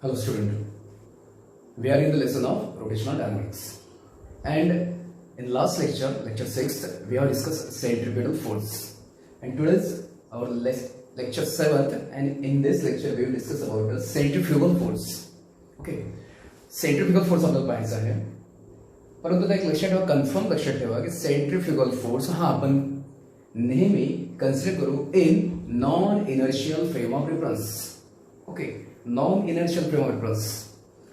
Hello student, we are in the lesson of rotational dynamics, and in last lecture, lecture 6, we have discussed centripetal force, and today's our lecture 7th, and in this lecture we will discuss about the centrifugal force. Okay, centrifugal force आपल्याला पाहायचा आहे, परंतु एक लक्षात ठेवा, confirm लक्षात ठेवा की सेंट्रिफ्युगल फोर्स हा आपण नेहमी कन्सिडर करू in non inertial frame of reference. Okay, non inertial frame of reference.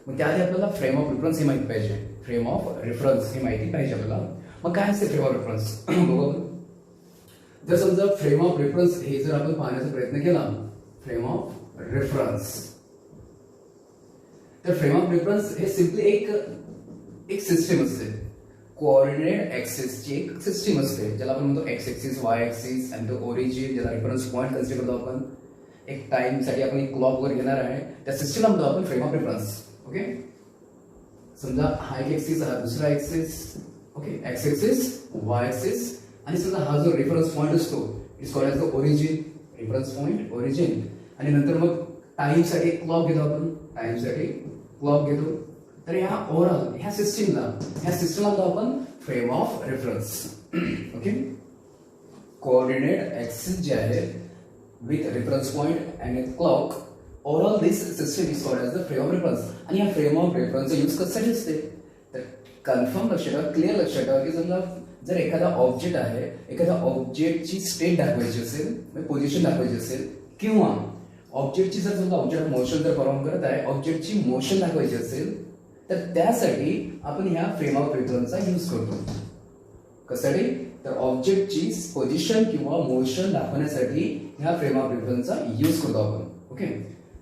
मग त्याआधी आपल्याला फ्रेम ऑफ रेफरन्स हे माहिती पाहिजे, फ्रेम ऑफ रेफरन्स हे माहिती पाहिजे आपल्याला. मग काय असते फ्रेम ऑफ रेफरन्स बघू. जर समजा फ्रेम ऑफ रेफरन्स हे जर आपण पाहण्याचा प्रयत्न केला, फ्रेम ऑफ रेफरन्स, तर फ्रेम ऑफ रेफरन्स हे सिम्पली एक सिस्टम असते, कोऑर्डिनेट ऍक्सिसची एक सिस्टम असते, ज्याला आपण म्हणतो एक्स ऍक्सिस, वाय ऍक्सिस आणि ओरिजिन, ज्याला रेफरन्स पॉइंट कन्सिडर करतो आपण. एक टाइम साठी आपण एक क्लॉक वर घेणार आहे, त्या सिस्टमला म्हणतो आपण फ्रेम ऑफ रेफरन्स. ओके, समजा हा एक ऍक्सिस, हा दुसरा axis. Okay, X axis, Y axis, आणि समजा हा जो रेफरन्स पॉइंट असतो is called as the origin, reference point origin. आणि नंतर मग टाइम साठी एक क्लॉक घेतो आपण, टाइम साठी क्लॉक घेतो. तर ह्या ओव्हरऑल ह्या सिस्टमला आपण frame of reference. Okay, coordinate axis जे आहे with reference point and a clock, overall this system is called as the frame of reference. आणि या फ्रेम ऑफ रेफरन्सचा यूज कशासाठी असते, तर कन्फर्म लक्षात ठेवा, क्लिअर लक्षात ठेवा की समजा जर एखादा ऑब्जेक्ट आहे, एखाद्या ऑब्जेक्टची स्टेट दाखवायची असेल, पोझिशन दाखवायची असेल, किंवा ऑब्जेक्टची जर समजा ऑब्जेक्ट मोशन जर परफॉर्म करत आहे, ऑब्जेक्टची मोशन दाखवायची असेल, तर त्यासाठी आपण ह्या फ्रेम ऑफ रेफरन्सचा यूज करतो. कशासाठी, तर ऑब्जेक्टची पोझिशन किंवा मोशन दाखवण्यासाठी ह्या फ्रेम ऑफ रेफरन्सचा यूज करतो आपण. ओके,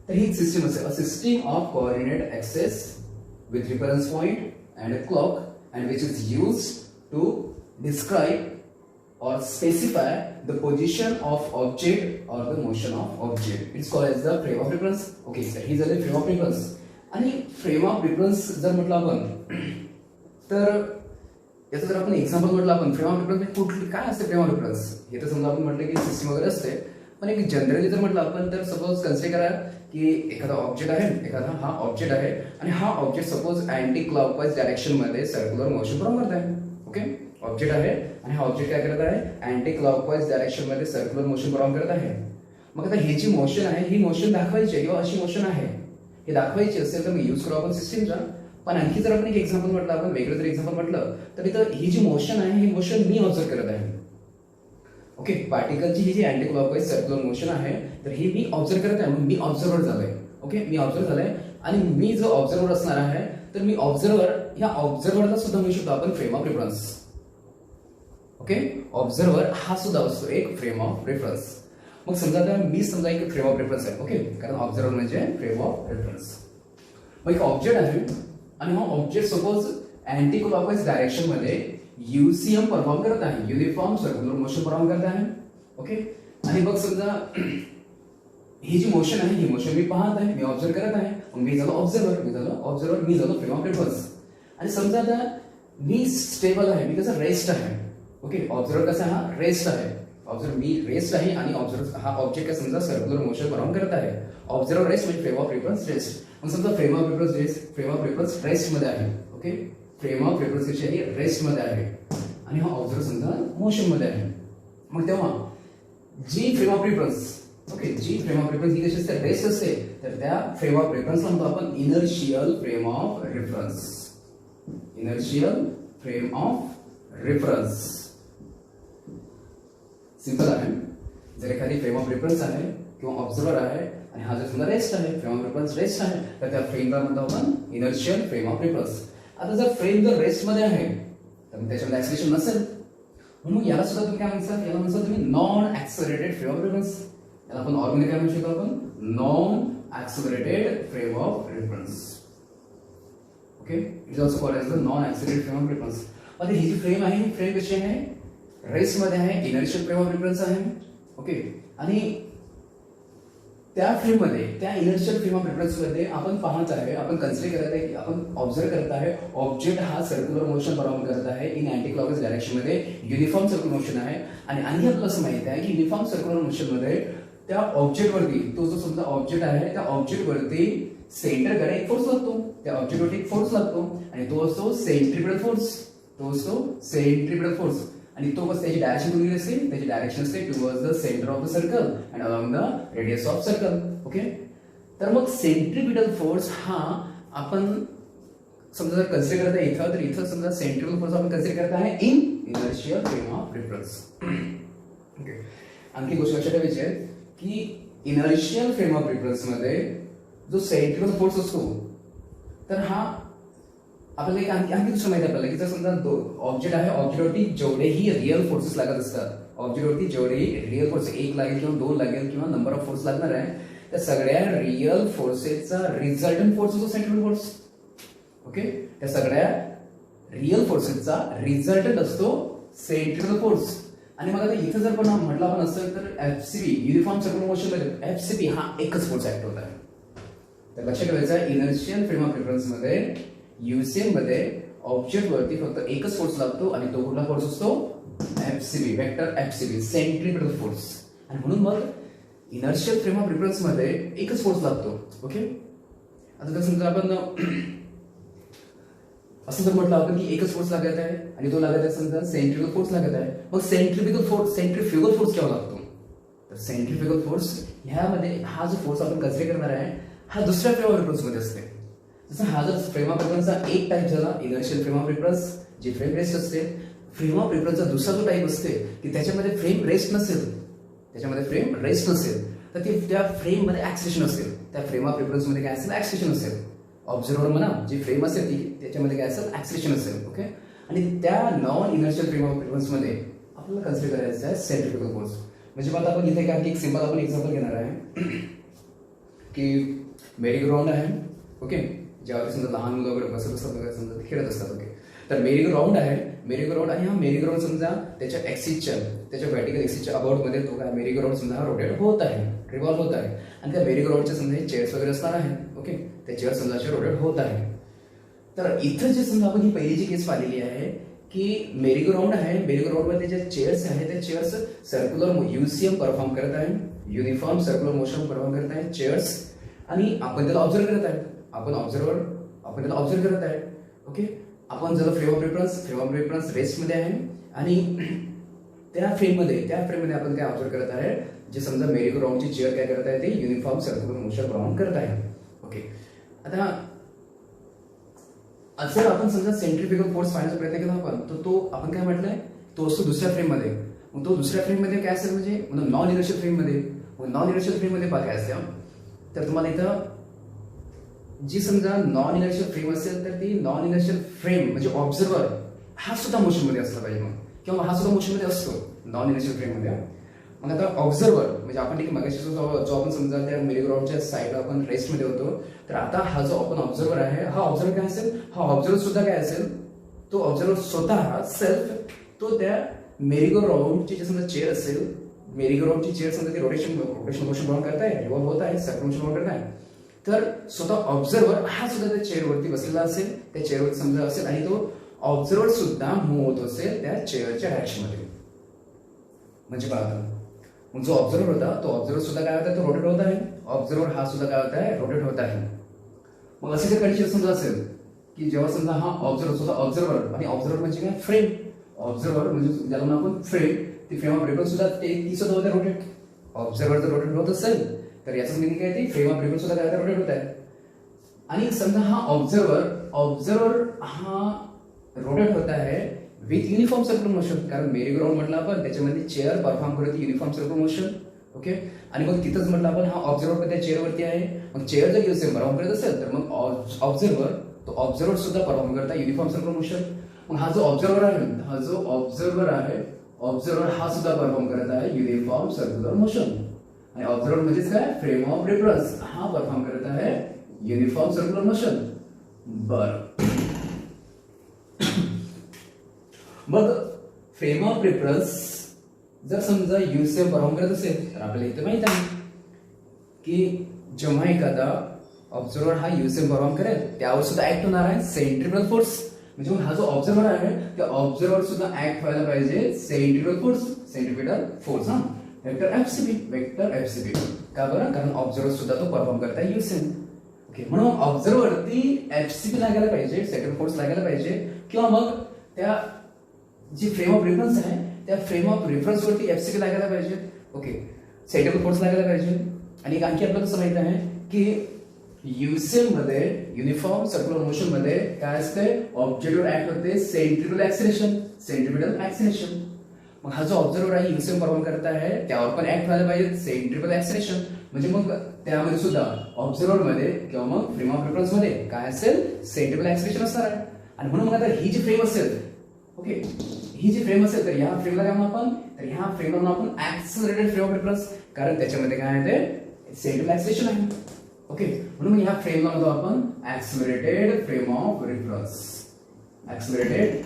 तर ही सिस्टम असेल, a system of coordinate axes with reference point and a clock, and which is used to describe or specify the position of object or the motion of object. It's called as the frame of reference. Okay, so here's the frame of reference. आणि frame of reference जर म्हटलं आपण, तर याचं जर आपण example म्हटलं आपण, फ्रेम ऑफ रेफरन्स कुठली काय असते फ्रेम ऑफ रेफरन्स, हे तर समजा आपण म्हटलं की सिस्टम वगैरे असते, पण एक जनरली जर म्हटलं आपण, तर सपोज कन्सिडर करा की एखादा ऑब्जेक्ट आहे, एखादा हा ऑब्जेक्ट आहे, आणि हा object suppose anti clockwise direction मध्ये सर्क्युलर मोशन परफॉर्म करत आहे. ओके, ऑब्जेक्ट आहे आणि हा ऑब्जेक्ट काय करत आहे, अँटी क्लॉकवाइज डायरेक्शन मध्ये सर्क्युलर मोशन परफॉर्म करत आहे. मग आता ही जी मोशन आहे, ही मोशन दाखवायची आहे किंवा अशी मोशन आहे हे दाखवायची असेल तर मी यूज करू आपण सिस्टमचा. पण आणखी जर आपण एक एक्झाम्पल म्हटलं, आपण वेगळं जर एक्झाम्पल म्हटलं, तर इथं ही जी मोशन आहे, ही मोशन मी ऑब्झर्व करत आहे. ओके, पार्टिकलची ही जी अँटी क्लॉकवाइज सर्क्युलर मोशन आहे, तर ही मी ऑब्झर्व करत आहे, मी ऑब्झर्वर झालोय. ओके, मी ऑब्झर्व झालोय, आणि मी जो ऑब्झर्वर असणार आहे, तर मी ऑब्झर्वर, या ऑब्झर्वरला सुद्धा म्हणू शकतो आपण frame of reference. Okay, observer हा सुद्धा असतो एक फ्रेम ऑफ रेफरन्स. मग समजा आता मी समजा एक फ्रेम ऑफ रेफरन्स आहे. ओके, कारण ऑब्झर्वर म्हणजे फ्रेम ऑफ रेफरन्स. मग एक ऑब्जेक्ट आहे, आणि हा object suppose anti clockwise direction मध्ये यूसीएम परफॉर्म करत आहे, युनिफॉर्म सर्क्युलर मोशन परफॉर्म करत आहे. ओके, आणि मग समजा ही जी मोशन आहे, ही मोशन मी पाहत आहे, मी ऑब्झर्व करत आहे, मग मी झालो ऑब्झर्वर, मी झालो फ्रेम ऑफ रेफरन्स. आणि समजा आता मी स्टेबल आहे, मी कसं रेस्ट आहे. ओके, ऑब्झर्वर कसा हा रेस्ट आहे, ऑब्झर्वर मी रेस्ट आहे, आणि ऑब्झर्वर हा ऑब्जेक्ट काय समजा सर्क्युलर मोशन परफॉर्म करत आहे. ऑब्झर्वर रेस्ट म्हणजे फ्रेम ऑफ रेफरन्स रेस्ट. मग समजा फ्रेम ऑफ रेफरन्स रेस्ट मध्ये आहे. Okay, frame of reference rest मध्ये आहे, आणि हा ऑब्झर्वर समजा मोशन मध्ये आहे. मग तेव्हा जी फ्रेम ऑफ रेफरन्स, ओके, जी फ्रेम ऑफ रेफरन्स ही कशी असते, रेस्ट असते, तर त्या फ्रेम ऑफ रेफरन्स म्हणतो आपण inertial frame of reference. Inertial frame of reference simple आहे. जर एखादी फ्रेम ऑफ रेफरन्स आहे किंवा ऑब्झर्वर आहे, आणि हा जर समजा रेस्ट आहे, फ्रेम ऑफ रेफरन्स रेस्ट आहे, तर त्या फ्रेमला म्हणतो आपण इनर्शियल फ्रेम ऑफ रेफरन्स. आता जर फ्रेम जर रेस्ट मध्ये आहे, तर त्याच्यामध्ये ऍक्सिलरेशन नसेल, म्हणून याला सुद्धा तुम्ही काय म्हणता, याला म्हणता तुम्ही non accelerated frame of reference. याला आपण ऑर्गेनिक काय म्हणू शकतो, आपण non accelerated frame of reference. Okay, it is also called as the non accelerated frame of reference. आता ही जी फ्रेम आहे, ही फ्रेम कशी आहे, रेस्ट मध्ये आहे, इनर्शियल फ्रेम ऑफ रेफरन्स आहे. ओके, आणि त्या फ्रेम मध्ये, त्या इनर्शियल फ्रेम ऑफ रेफरन्स मध्ये आपण पाहत आहे, आपण कन्सिडर करत आहे की आपण ऑब्झर्व करत आहे, ऑब्जेक्ट हा सर्क्युलर मोशन परफॉर्म करत आहे इन अँटी क्लॉकवाइज डायरेक्शन मध्ये, युनिफॉर्म सर्क्युलर मोशन आहे. आणि आपल्याला असं माहित आहे की युनिफॉर्म सर्क्युलर मोशन मध्ये त्या ऑब्जेक्ट वरती, तो जो समजा ऑब्जेक्ट आहे, त्या ऑब्जेक्ट वरती सेंटरकडे एक फोर्स लागतो, त्या ऑब्जेक्टवरती एक फोर्स लागतो आणि तो असतो सेंट्रिपिटल फोर्स. तो असतो सेंट्रिपिटल फोर्स आणि तो बस त्याची डायरेक्शन कुठली असते, त्याची डायरेक्शन असते towards the centre of the circle and along the radius of circle. Okay, तर मग सेंट्रिपिटल फोर्स हा आपण समजा जर कन्सिडर करता इथं, तर इथं समजा सेंट्रिपिटल फोर्स आपण कन्सिडर करता आहे in inertial frame of reference. Okay, आणखी गोष्ट लक्षात ठेवायची आहे की इनर्शियल फ्रेम ऑफ रेफरन्स मध्ये जो सेंट्रिपिटल फोर्स असतो, तर हा आपल्याला एक आणखी दुसरं माहिती आपल्याला की जर समजा ऑब्जेक्ट आहे, ऑब्जेक्टवरती जेवढेही रिअल फोर्सेस लागत असतात, ऑब्जेक्टवरती जेवढेही रिअल फोर्स एक लागेल किंवा दोन लागेल किंवा नंबर ऑफ फोर्स लागणार आहे, त्या सगळ्या रिअल फोर्सेसचा रिझल्टंट फोर्स असतो सेंट्रिपिटल फोर्स. ओके, त्या सगळ्या रिअल फोर्सेसचा रिझल्टंट असतो सेंट्रिपिटल फोर्स. आणि मग आता इथं जर पण म्हटलं आपण असं तर एफसीबी युनिफॉर्म सर्क्युलर मोशन मध्ये एफसीबी हा एकच फोर्स ऍक्ट होत आहे. तर लक्षात ठेवायचं इनर्शियल फ्रेम ऑफ रेफरन्स मध्ये युसीएम मध्ये ऑब्जेक्ट वरती फक्त एकच फोर्स लागतो आणि तो कुठला फोर्स असतो, FCB, vector FCB, centripetal force. आणि म्हणून मग इनर्शियल फ्रेम ऑफ रेफरन्स मध्ये एकच फोर्स लागतो. ओके, आता जर समजा आपण असं जर म्हटलं आपण की एकच फोर्स लागत आहे आणि तो लागत आहे समजा सेंट्रिपिटल फोर्स लागत आहे, मग सेंट्रिफ्युगल फोर्स केव्हा लागतो, तर सेंट्रिफ्युगल फोर्स ह्यामध्ये हा जो फोर्स आपण कन्सिडर करणार आहे हा दुसऱ्या फ्रेम ऑफ रेफरन्स मध्ये असते. जसं हा जर फ्रेम ऑफ रेफरन्सचा एक टाइप झाला इनर्शियल फ्रेम ऑफ रेफरन्स जी फ्रेम रेस्ट असते, फ्रेम ऑफ रेफरन्सचा दुसरा जो टाइप असते की त्याच्यामध्ये फ्रेम रेस्ट नसेल, त्याच्यामध्ये फ्रेम रेस्ट नसेल तर ते त्या फ्रेम मध्ये ऍक्सिलेशन असेल, त्या फ्रेम ऑफ रेफरन्स मध्ये काय असेल, ऍक्सिलेशन असेल. ऑब्झर्वर म्हणा जी फ्रेम असेल ती त्याच्यामध्ये काय असेल, ऍक्सिलेशन असेल. ओके, आणि त्या non inertial frame of reference मध्ये आपल्याला कन्सिडर करायचं आहे सेंट्रिफ्युगल फोर्स. म्हणजे आता आपण इथे काय एक सिंपल आपण एक्झाम्पल घेणार आहे की मेरी ग्राउंड आहे. ओके, ज्यावेळी समजा लहान मुलं वगैरे बसत असतात वगैरे समजा खेळत असतात. ओके, तर मेरी ग्राउंड आहे, मेरी ग्राउंड आणि हा मेरी ग्राउंड समजा त्याच्या एक्सिसच्या त्याच्या व्हर्टिकल एक्सिसच्या अबाउट मध्ये तो काय मेरी ग्राउंड समजा रोटेट होत आहे, रिव्हॉल्व होत आहे आणि त्या मेरी ग्राउंडच्या समजा चेअर्स वगैरे असणार आहे. ओके, त्या चेअर समजा असे रोटेट होत आहे. तर इथं जे समजा आपण ही पहिली जी केस पाहिलेली आहे की मेरी ग्राउंड आहे, मेरी ग्राउंड मध्ये ज्या चेअर्स आहेत त्या चेअर्स सर्क्युलर युसीएम परफॉर्म करत आहे, युनिफॉर्म सर्क्युलर मोशन परफॉर्म करत आहे चेअर्स, आणि आपण त्याला ऑब्झर्व करत आहे, आपण त्याला ऑब्झर्व करत आहे. ओके, आपण जर फ्रेम ऑफ रेफरन्स रेस्ट मध्ये आहे आणि त्या फ्रेम मध्ये आपण काय ऑब्झर्व करत आहे, जे समजा मेरी ग्राउंडची चेअर काय करत आहे ते युनिफॉर्म सर्क्युलर मोशन परफॉर्म करत आहे. ओके, आता जर आपण समजा सेंट्रिफ्युगल फोर्स पाहण्याचा प्रयत्न केला आपण तर तो आपण काय म्हटलंय तो असतो दुसऱ्या फ्रेम मध्ये. मग तो दुसऱ्या फ्रेम मध्ये काय असेल म्हणजे नॉन इनर्शियल फ्रेम मध्ये. नॉन इनर्शियल फ्रेम मध्ये काय असते, तर तुम्हाला इथं जी समजा नॉन इनर्शियल फ्रेम असेल तर ती नॉन इनर्शियल फ्रेम म्हणजे ऑब्झर्वर हा सुद्धा मोशन मध्ये असला पाहिजे मग, किंवा हा सुद्धा मोशन मध्ये असतो नॉन इनर्शियल फ्रेम मध्ये. मग आता ऑब्झर्वर म्हणजे आपण ठीक मगाशी जो आपण समजा त्या मेरी ग्राउंडच्या साईडला आपण रेस्ट मध्ये होतो, तर आता हा जो आपण ऑब्झर्वर आहे हा ऑब्झर्वर काय असेल, हा ऑब्झर्वर सुद्धा काय असेल, तो ऑब्झर्वर स्वतः सेल्फ तो त्या मेरी ग्राउंडची जे समजा चेअर असेल, मेरी ग्राउंडची चेअर समजा ती रोटेशन मोशन बनवून करताय, रिव्हॉल्व होत आहे, सर्कल मोशन बनवून करताय, तर स्वतः ऑब्झर्वर हा सुद्धा त्या चेअरवरती बसलेला असेल, त्या चेअरवरती समजा असेल आणि तो ऑब्झर्वर सुद्धा मूव्ह होत असेल त्या चेअरच्या डायरेक्शन मध्ये. म्हणजे बघा मग जो ऑब्झर्वर होता तो ऑब्झर्वर सुद्धा काय होता, तो रोटेट होत आहे, ऑब्झर्वर हा सुद्धा काय होत आहे, रोटेट होत आहे. मग असे जर कंडिशन समजा असेल की जेव्हा समजा हा ऑब्झर्वर सुद्धा ऑब्झर्वर आणि ऑब्झर्वर म्हणजे काय फ्रेम, ऑब्झर्वर म्हणजे ज्याला आपण फ्रेम, ती फ्रेम ऑफ रेफरन्स सुद्धा ती सुद्धा होते रोटेट. ऑब्झर्वर जर रोटेट होत असेल तर याचं मिनिंग काय, ती फ्रेम ऑफ रेफरन्स सुद्धा काय रोटेट होत आहे. आणि समजा हा ऑब्झर्वर हा रोटेट होत आहे विथ युनिफॉर्म सर्क्युलर मोशन, कारण मेरी ग्राउंड म्हटलं आपण त्याच्यामध्ये चेअर परफॉर्म करते युनिफॉर्म सर्क्युलर मोशन. ओके, आणि मग तिथंच म्हटलं आपण हा ऑब्झर्वर त्या चेअरवरती आहे, मग चेअर जर युसेम परफॉर्म करत असेल तर मग ऑब्झर्वर सुद्धा परफॉर्म करता युनिफॉर्म सर्क्युलर मोशन. मग हा जो ऑब्झर्वर आहे, ऑब्झर्वर हा सुद्धा परफॉर्म करत आहे युनिफॉर्म सर्क्युलर मोशन. आणि ऑब्झर्वर म्हणजेच काय, फ्रेम ऑफ रेफरन्स हा परफॉर्म करत आहे युनिफॉर्म सर्क्युलर मोशन. बरं, मग फ्रेम ऑफ रेफरन्स जर समजा युसीएम परफॉर्म करत असेल तर आपल्याला इथे माहित आहे की जेव्हा एखादा ऑब्झर्वर हा युसीएम परफॉर्म करेल त्यावर सुद्धा ऍक्ट होणार आहे सेंट्रिपिटल फोर्स. म्हणजे मग हा जो ऑब्झर्वर आहे त्या ऑब्झर्वर सुद्धा ऍक्ट व्हायला पाहिजे सेंट्रिपिटल फोर्स हा वेक्टर एफसीबी. का बरं, कारण ऑब्झर्वर सुद्धा तो परफॉर्म करताय युसीएम. ओके, म्हणून ऑब्झर्व्ह वरती एफसीपी लागायला पाहिजे, सेंट्रल फोर्स लागायला पाहिजे, किंवा मग त्या जी फ्रेम ऑफ रेफरन्स आहे त्या फ्रेम ऑफ रेफरन्स वरती एफसीपी लागायला पाहिजे. ओके, सेंट्रल फोर्स लागायला पाहिजे. आणि एक आणखी आपल्याला कसं माहित आहे की युसीएम मध्ये युनिफॉर्म सर्क्युलर मोशन मध्ये काय असते, ऑब्जेक्टवर ऍक्ट होते सेंट्रिपिटल ऍक्सिलरेशन. सेंट्रिपिटल ऍक्सिलरेशन, मग हा जो ऑब्झर्वर आहे युसीएम परफॉर्म करत आहे त्यावर पण ऍक्ट व्हायला पाहिजे सेंट्रिपिटल ऍक्सिलरेशन. म्हणजे मग त्यामध्ये सुद्धा ऑब्झर्वर मध्ये किंवा मग फ्रेम ऑफ रेफरन्स मध्ये काय असेल, सेंट्रिपिटल ऍक्सिलरेशन असणार आहे. आणि म्हणून मग आता ही जी फ्रेम असेल, ओके, ही जी फ्रेम असेल तर ह्या फ्रेमला काय म्हणू आपण, तर ह्या फ्रेमला म्हणू आपण ऍक्सिलरेटेड फ्रेम ऑफ रेफरन्स, कारण त्याच्यामध्ये काय आहे ते सेंट्रिपिटल ऍक्सिलरेशन आहे. ओके, म्हणून मग ह्या फ्रेमला म्हणतो आपण accelerated frame of reference. Accelerated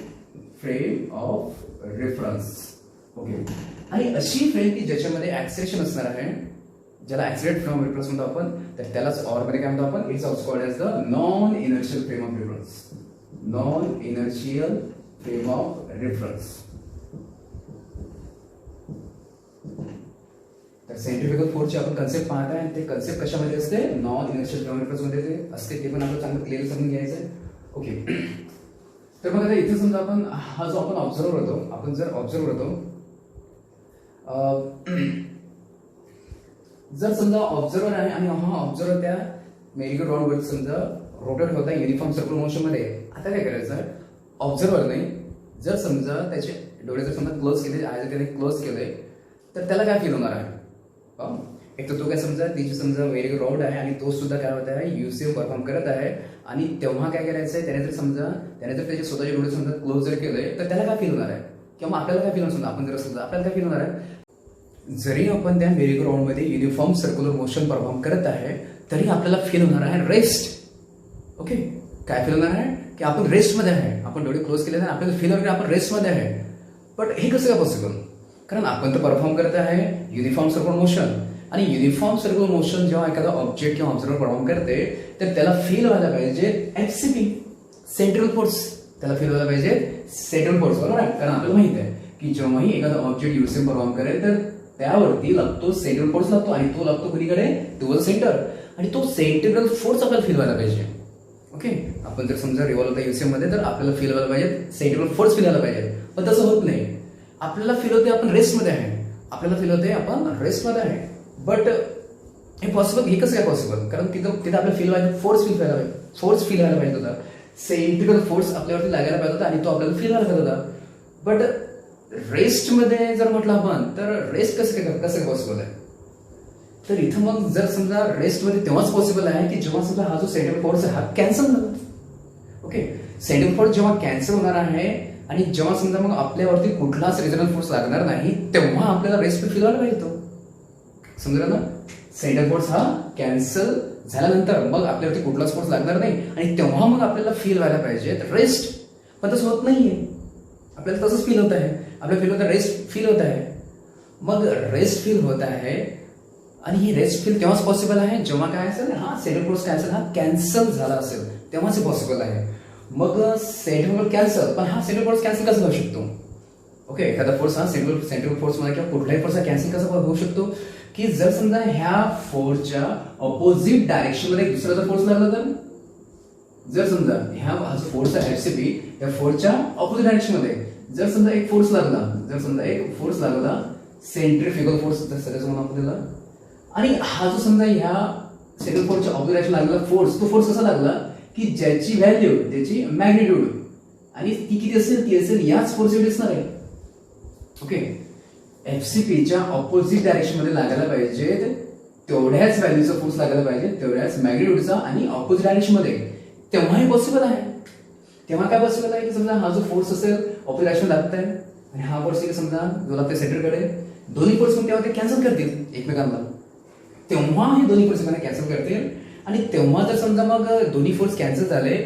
frame of reference. Okay, आणि अशी फ्रेम की ज्याच्यामध्ये ऍक्सिलरेशन असणार आहे, ज्याला ऍक्सिलरेटेड फ्रेम ऑफ रेफरन्स म्हणतो आपण, तर त्यालाच ऑर मध्ये काय म्हणतो आपण, it's also called as the non inertial frame of reference. Non inertial frame of reference. तर सेंट्रिफ्युगल फोर्सची आपण कन्सेप्ट पाहत आहे, ते कन्सेप्ट कशामध्ये असते, non inertial frame of reference मध्ये ते असते, ते पण आपल्याला चांगलं क्लिअर समजून घ्यायचं आहे. ओके, तर मग आता इथे समजा आपण हा जो आपण ऑब्झर्वर होतो, आपण जर ऑब्झर्वर होतो, जर समजा ऑब्झर्वर आहे आणि हा ऑब्झर्वर त्या मेरीगो राऊंड वर समजा रोटेट होता युनिफॉर्म सर्क्युलर मोशन मध्ये. आता काय करायचं, ऑब्झर्वरने जर समजा त्याचे डोळे जर समजा क्लोज केले, आय जर क्लोज केले, तर त्याला काय फील होणार आहे, एक तर तो काय समजा तिची समजा मेरीगो राऊंड आहे आणि तो सुद्धा काय होत आहे, युसीएम परफॉर्म करत आहे. आणि तेव्हा काय करायचंय, त्याने जर त्याचे स्वतःचे डोळे समजा क्लोज जर केले तर त्याला काय फील होणार आहे, किंवा आपल्याला काय फील होणार, आपण जर समजा आपल्याला काय फील होणार आहे, जरी आपण त्या मेरीगो राऊंड मध्ये युनिफॉर्म सर्क्युलर मोशन परफॉर्म करत आहे तरी आपल्याला फील होणार आहे रेस्ट. ओके, काय फील होणार आहे की आपण रेस्ट मध्ये आहे, आपण डोळे क्लोज केले तर आपल्याला फील होणार आपण रेस्ट मध्ये आहे. बट हे कसं काय पॉसिबल, कारण आपण तर परफॉर्म करत आहे युनिफॉर्म सर्क्युलर मोशन, आणि युनिफॉर्म सर्क्युलर मोशन जेव्हा एखादा ऑब्जेक्ट किंवा ऑब्झर्वर परफॉर्म करते तर त्याला फील व्हायला पाहिजे एफसीपी, सेंट्रल फोर्स. त्याला फील व्हायला पाहिजे सेंट्रल फोर्स, बरोबर आहे, कारण आपल्याला माहित आहे की जेव्हाही एखादा ऑब्जेक्ट युसीएम परफॉर्म करेल तर त्यावरती लागतो सेंट्रल फोर्स लागतो, आणि तो लागतो कुणीकडे, टुवर्ड्स सेंटर, आणि तो सेंट्रल फोर्स आपल्याला फील व्हायला पाहिजे. ओके, आपण जर समजा रिव्हॉल्व होता युसीएम मध्ये तर आपल्याला फील व्हायला पाहिजे सेंट्रल फोर्स फील व्हायला पाहिजे, पण तसं होत नाही. आपल्याला फील होते आपण रेस्ट मध्ये आहे, आपल्याला फील होते आपण रेस्ट मध्ये आहे. बट हे पॉसिबल, हे कसं काय पॉसिबल, कारण तिथं आपल्याला फील व्हायला फोर्स फील व्हायला पाहिजे, फोर्स फील व्हायला पाहिजे होता, सेंट्रिकल फोर्स आपल्यावरती लागायला पाहिजे होता आणि तो आपल्याला फील व्हायला पाहिजे होता. बट रेस्ट मध्ये जर म्हटलं आपण तर रेस्ट कसं पॉसिबल आहे, तर इथं मग जर समजा रेस्ट मध्ये तेव्हाच पॉसिबल आहे की जेव्हा समजा हा जो सेंट्रल फोर्स आहे हा कॅन्सल झाला. ओके, सेंट्रल फोर्स जेव्हा कॅन्सल होणार आहे आणि जेव्हा समजा मग आपल्यावरती कुठलाच रिजनल फोर्स लागणार नाही तेव्हा आपल्याला रेस्ट फील व्हायला पाहिजे. समजलं ना, सेंट्रल फोर्स हा कॅन्सल झाल्यानंतर मग आपल्यावरती कुठलाच फोर्स लागणार नाही आणि तेव्हा मग आपल्याला फील व्हायला पाहिजे रेस्ट, पण तसं होत नाहीये. आपल्याला तसंच फील होत आहे, आपल्याला फील होत आहे रेस्ट फील होत आहे. मग रेस्ट फील होत आहे आणि ही रेस्ट फील तेव्हाच पॉसिबल आहे जेव्हा काय असेल, हा सेंट्रल फोर्स काय असेल, हा कॅन्सल झाला असेल तेव्हाच हे पॉसिबल आहे. मग सेंट्रल फोर्स कॅन्सल, पण हा सेंट्रल फोर्स कॅन्सल कसा होऊ शकतो. ओके, एखादा फोर्स हा सेंट्रल फोर्स मध्ये किंवा कुठलाही फोर्स हा कॅन्सल कसा होऊ शकतो की जर समजा ह्या फोर्सच्या ऑपोजिट डायरेक्शन मध्ये दुसरा जर फोर्स लागला तर, जर समजा ह्या जो फोर्स आहे एफसीपी या फोर्सच्या ऑपोजिट डायरेक्शन मध्ये जर समजा एक फोर्स लागला, सेंट्रिफ्युगल फोर्स सगळ्याचं म्हणून आपण त्याला, आणि हा जो समजा ह्या सेंट्रल फोर्सच्या ऑपोजिट डायरेक्शन लागला फोर्स, तो फोर्स कसा लागला की ज्याची व्हॅल्यू, त्याची मॅग्निट्यूड आणि ती किती असेल, ती असेल याच फोर्स एवढी असणार आहे. ओके, एफसीपीच्या ऑपोजिट डायरेक्शन मध्ये लागायला पाहिजे तेवढ्याच व्हॅल्यूचा फोर्स लागायला पाहिजे, तेवढ्याच मॅग्निट्यूडचा आणि ऑपोजिट डायरेक्शन मध्ये, तेव्हा हे पॉसिबल आहे. तेव्हा काय पॉसिबल आहे की समजा हा जो फोर्स असेल ऑपोजिट डायरेक्शन लागत आहे आणि हा फोर्स समजा जो लागतोय सेंटरकडे, दोन्ही फोर्स मग तेव्हा ते कॅन्सल करतील एकमेकांना, तेव्हा हे दोन्ही फोर्स कॅन्सल करतील आणि तेव्हा जर समजा मग दोन्ही फोर्स कॅन्सल झाले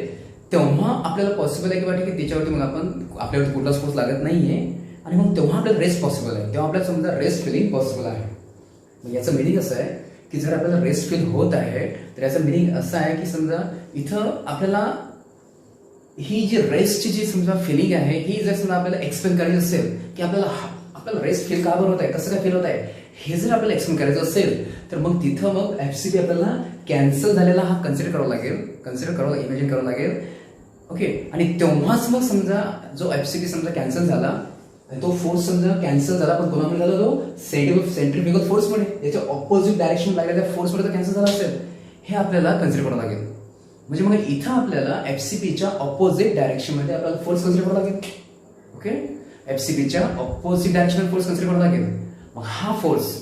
तेव्हा आपल्याला पॉसिबल आहे की वाटते की त्याच्यावरती मग आपण आपल्यावरती कुठलाच फोर्स लागत नाहीये आणि मग तेव्हा आपल्याला रेस्ट पॉसिबल आहे, तेव्हा आपल्याला समजा रेस्ट फिलिंग पॉसिबल आहे. याचं मिनिंग असं आहे की जर आपल्याला रेस्ट फील होत आहे तर याचं मिनिंग असं आहे की समजा इथं आपल्याला ही जी रेस्टची जी समजा फिलिंग आहे ही जर समजा आपल्याला एक्सप्लेन करायची असेल की आपल्याला रेस्ट फील का बरं होत आहे, कसं काय फील होत आहे, हे जर आपल्याला एक्सप्लेन करायचं असेल तर मग तिथं मग FCP आपल्याला कॅन्सल झालेला हा कन्सिडर करावा लागेल, इमॅजिन करावं लागेल. ओके. आणि तेव्हाच मग समजा जो FCP समजा कॅन्सल झाला, तो फोर्स समजा कॅन्सल झाला, पण कोणामुळे झाला, तो सेंट्रिफ्युगल फोर्समुळे, त्याच्या ऑपोजिट डायरेक्शन लागलेल्या त्या फोर्समुळे तो कॅन्सल झाला असेल, हे आपल्याला कन्सिडर करावं लागेल. म्हणजे मग इथं आपल्याला FCPच्या ऑपोजिट डायरेक्शनमध्ये आपल्याला फोर्स कन्सिडर करावा लागेल. ओके. FCPच्या ऑपोजिट डायरेक्शन फोर्स कन्सिडर करावा लागेल. मग हा फोर्स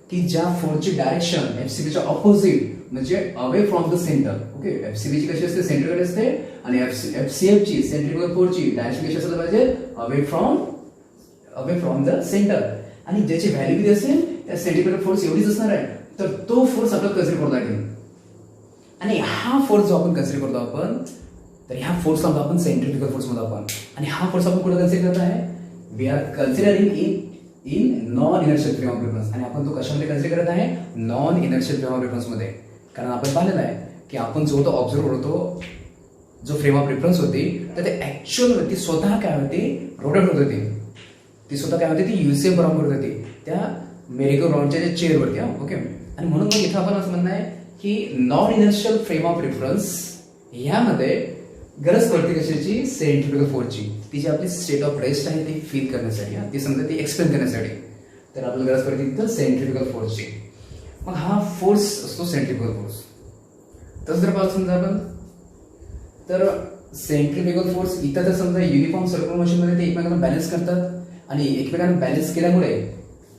की ज्या फोर्सची डायरेक्शन FCPच्या ऑपोजिट म्हणजे away from the centre. Okay. FCPची कशी असते, सेंटरकडे असते, आणि FCFची सेंट्रिफ्युगल फोर्सची डायरेक्शन कशी असली पाहिजे, अवे फ्रॉम द सेंटर. आणि ज्याची व्हॅल्यू किती असेल, त्या सेंट्रिफ्युगल फोर्स एवढीच असणार आहे, तर तो फोर्स आपल्याला कन्सिडर करावा लागेल. आणि हा फोर्स जो आपण कन्सिडर करतो आपण, तर ह्या फोर्सला आपण सेंट्रिफ्युगल फोर्स म्हणतो आपण. आणि हा फोर्स आपण कुठे कन्सिडर करत आहे, we are considering in non inertial frame of reference. आणि आपण तो कशामध्ये कन्सिडर करत आहे, non inertial frame of reference मध्ये. कारण आपण पाहिलेलं आहे की आपण जो तो ऑब्झर्व करतो, जो फ्रेम ऑफ रेफरन्स होती, तर ते ऍक्च्युअल ती स्वतः काय होती, रोटेट होत होती. ती स्वतः काय होती, ती UCM परफॉर्म करत होती त्या मेरिगो राउंडच्या जे चेअरवरती. ओके. आणि म्हणून मग इथं आपण असं म्हणणं आहे की non inertial frame of reference यामध्ये गरज पडते कशाची, सेंट्रिफ्युगल फोर्सची. ती जी आपली स्टेट ऑफ रेस्ट आहे ती फील करण्यासाठी, ती समजा ती एक्सप्लेन करण्यासाठी, तर आपल्याला गरज पडते तिथं सेंट्रिफ्युगल फोर्सची. मग हा फोर्स असतो सेंट्रिफ्युगल फोर्स. तसं जर पाहिलं समजा आपण, तर सेंट्रिफ्युगल फोर्स इथं तर समजा युनिफॉर्म सर्क्युलर मोशनमध्ये ते एकमेकांना बॅलन्स करतात, आणि एकमेकांना बॅलन्स केल्यामुळे,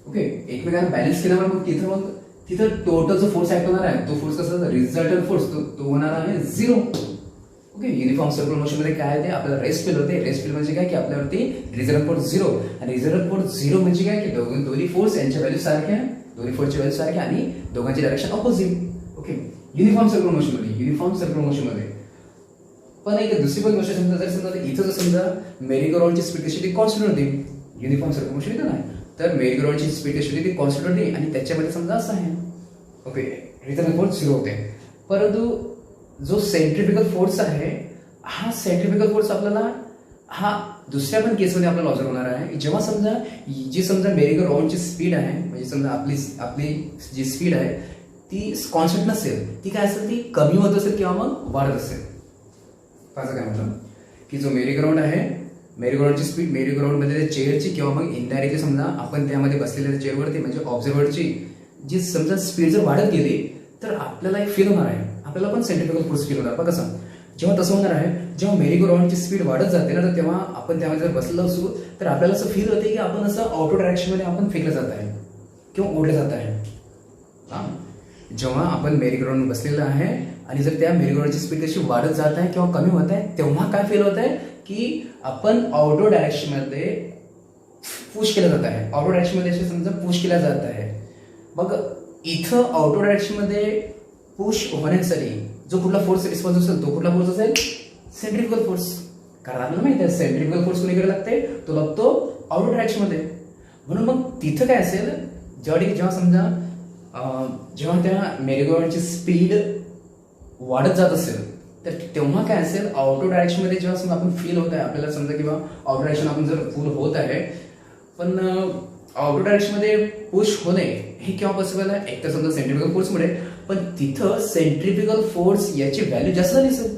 ओके, एकमेकांना बॅलन्स केल्यामुळे मग तिथं टोटल जो फोर्स ऍक्ट होणार आहे, तो फोर्स कसा, रिझल्टंट फोर्स तो होणार आहे 0. ओके. युनिफॉर्म सर्क्युलर मोशनमध्ये काय आहे, ते आपल्याला रेस्ट फील होते. रेस्ट फील म्हणजे काय की आपल्यावरती रिझल्टंट फोर्स 0, आणि रिझल्टंट फोर्स 0 म्हणजे काय की दोन्ही फोर्स यांच्या व्हॅल्यू सारख्या, दोन्ही फोर्सच्या व्हॅल्यू सारख्या, आणि दोघांची direction opposite. Okay. Uniform circular मोशनमध्ये. पण एक दुसरी पण गोष्ट समजा, जर समजा इथं जर समजा मेरी गो राउंडची स्पीड कशी होती, कॉन्स्टंट होती. युनिफॉर्म सर्क्युलर मोशन इथं नाही, तर मेरी गो राउंडची स्पीड कशी होती, ती कॉन्स्टंट होती, आणि त्याच्यामध्ये समजा असं आहे, ओके, रिझल्टंट फोर्स 0 होते. परंतु जो सेंट्रिफ्युगल फोर्स आहे, हा सेंट्रिफ्युगल फोर्स आपल्याला हा दुसऱ्या पण केसमध्ये आपल्याला ऑब्झर्व होणार आहे. जेव्हा समजा जी समजा मेरी गो राउंडची स्पीड आहे, म्हणजे समजा आपली जी स्पीड आहे ती कॉन्स्टंट नसेल, ती काय असेल, ती कमी होत असेल किंवा मग वाढत असेल. काय म्हटलं की जो मेरी ग्राउंड आहे, मेरी ग्राउंडची स्पीड, मेरी ग्राउंडमध्ये चेअरची किंवा मग इनडायरेक्टली समजा आपण त्यामध्ये बसलेल्या चेअरवरती म्हणजे ऑब्झर्व्हरची जी समजा स्पीड जर वाढत गेली, तर आपल्याला एक फील होणार आहे, आपल्याला पण सेंट्रिफ्युगल फोर्स फील होणार. कसं, जेव्हा तसं होणार आहे, जेव्हा मेरी ग्राउंडची स्पीड वाढत जाते ना, तर तेव्हा आपण त्यामध्ये जर बसलो असू, तर आपल्याला असं फील होते की आपण असं ऑटो डायरेक्शनमध्ये आपण फेकलं जात आहे किंवा ओढलं जात आहे. जेव्हा आपण मेरी ग्राउंड बसलेलं आहे आणि जर त्या मेरी ग्राउंडची स्पीड कशी वाढत जात आहे किंवा कमी होत आहे, तेव्हा काय फील होत आहे की आपण आउटडोर डायरेक्शनमध्ये पुश केलं जात आहे, आउटडोर डायरेक्शनमध्ये असे समजा पुश केला जात आहे. मग इथं आउटडोर डायरेक्शनमध्ये पुश होण्यासाठी जो कुठला फोर्स रिस्पॉन्स असेल, तो कुठला फोर्स असेल, सेंट्रिफ्युगल फोर्स. कारण आपल्याला माहिती आहे सेंट्रिफ्युगल फोर्स कुणीकडे लागते, तो लागतो आउटडोर डायरेक्शनमध्ये. म्हणून मग तिथं काय असेल, जेव्हा समजा जेव्हा त्या मेरीगोराउंडची स्पीड वाढत जात असेल, तर तेव्हा काय असेल, आउटडोर डायरेक्शनमध्ये जेव्हा समजा आपण फील होत आहे, आपल्याला समजा किंवा आउटडोर डायरेक्शन आपण जर फुल होत आहे, पण आउटडोर डायरेक्शनमध्ये पुश होणे हे केव्हा पॉसिबल आहे, एक तर समजा सेंट्रिफ्युगल फोर्समुळे, पण तिथं सेंट्रिफ्युगल फोर्स याची व्हॅल्यू जास्त झाली असेल,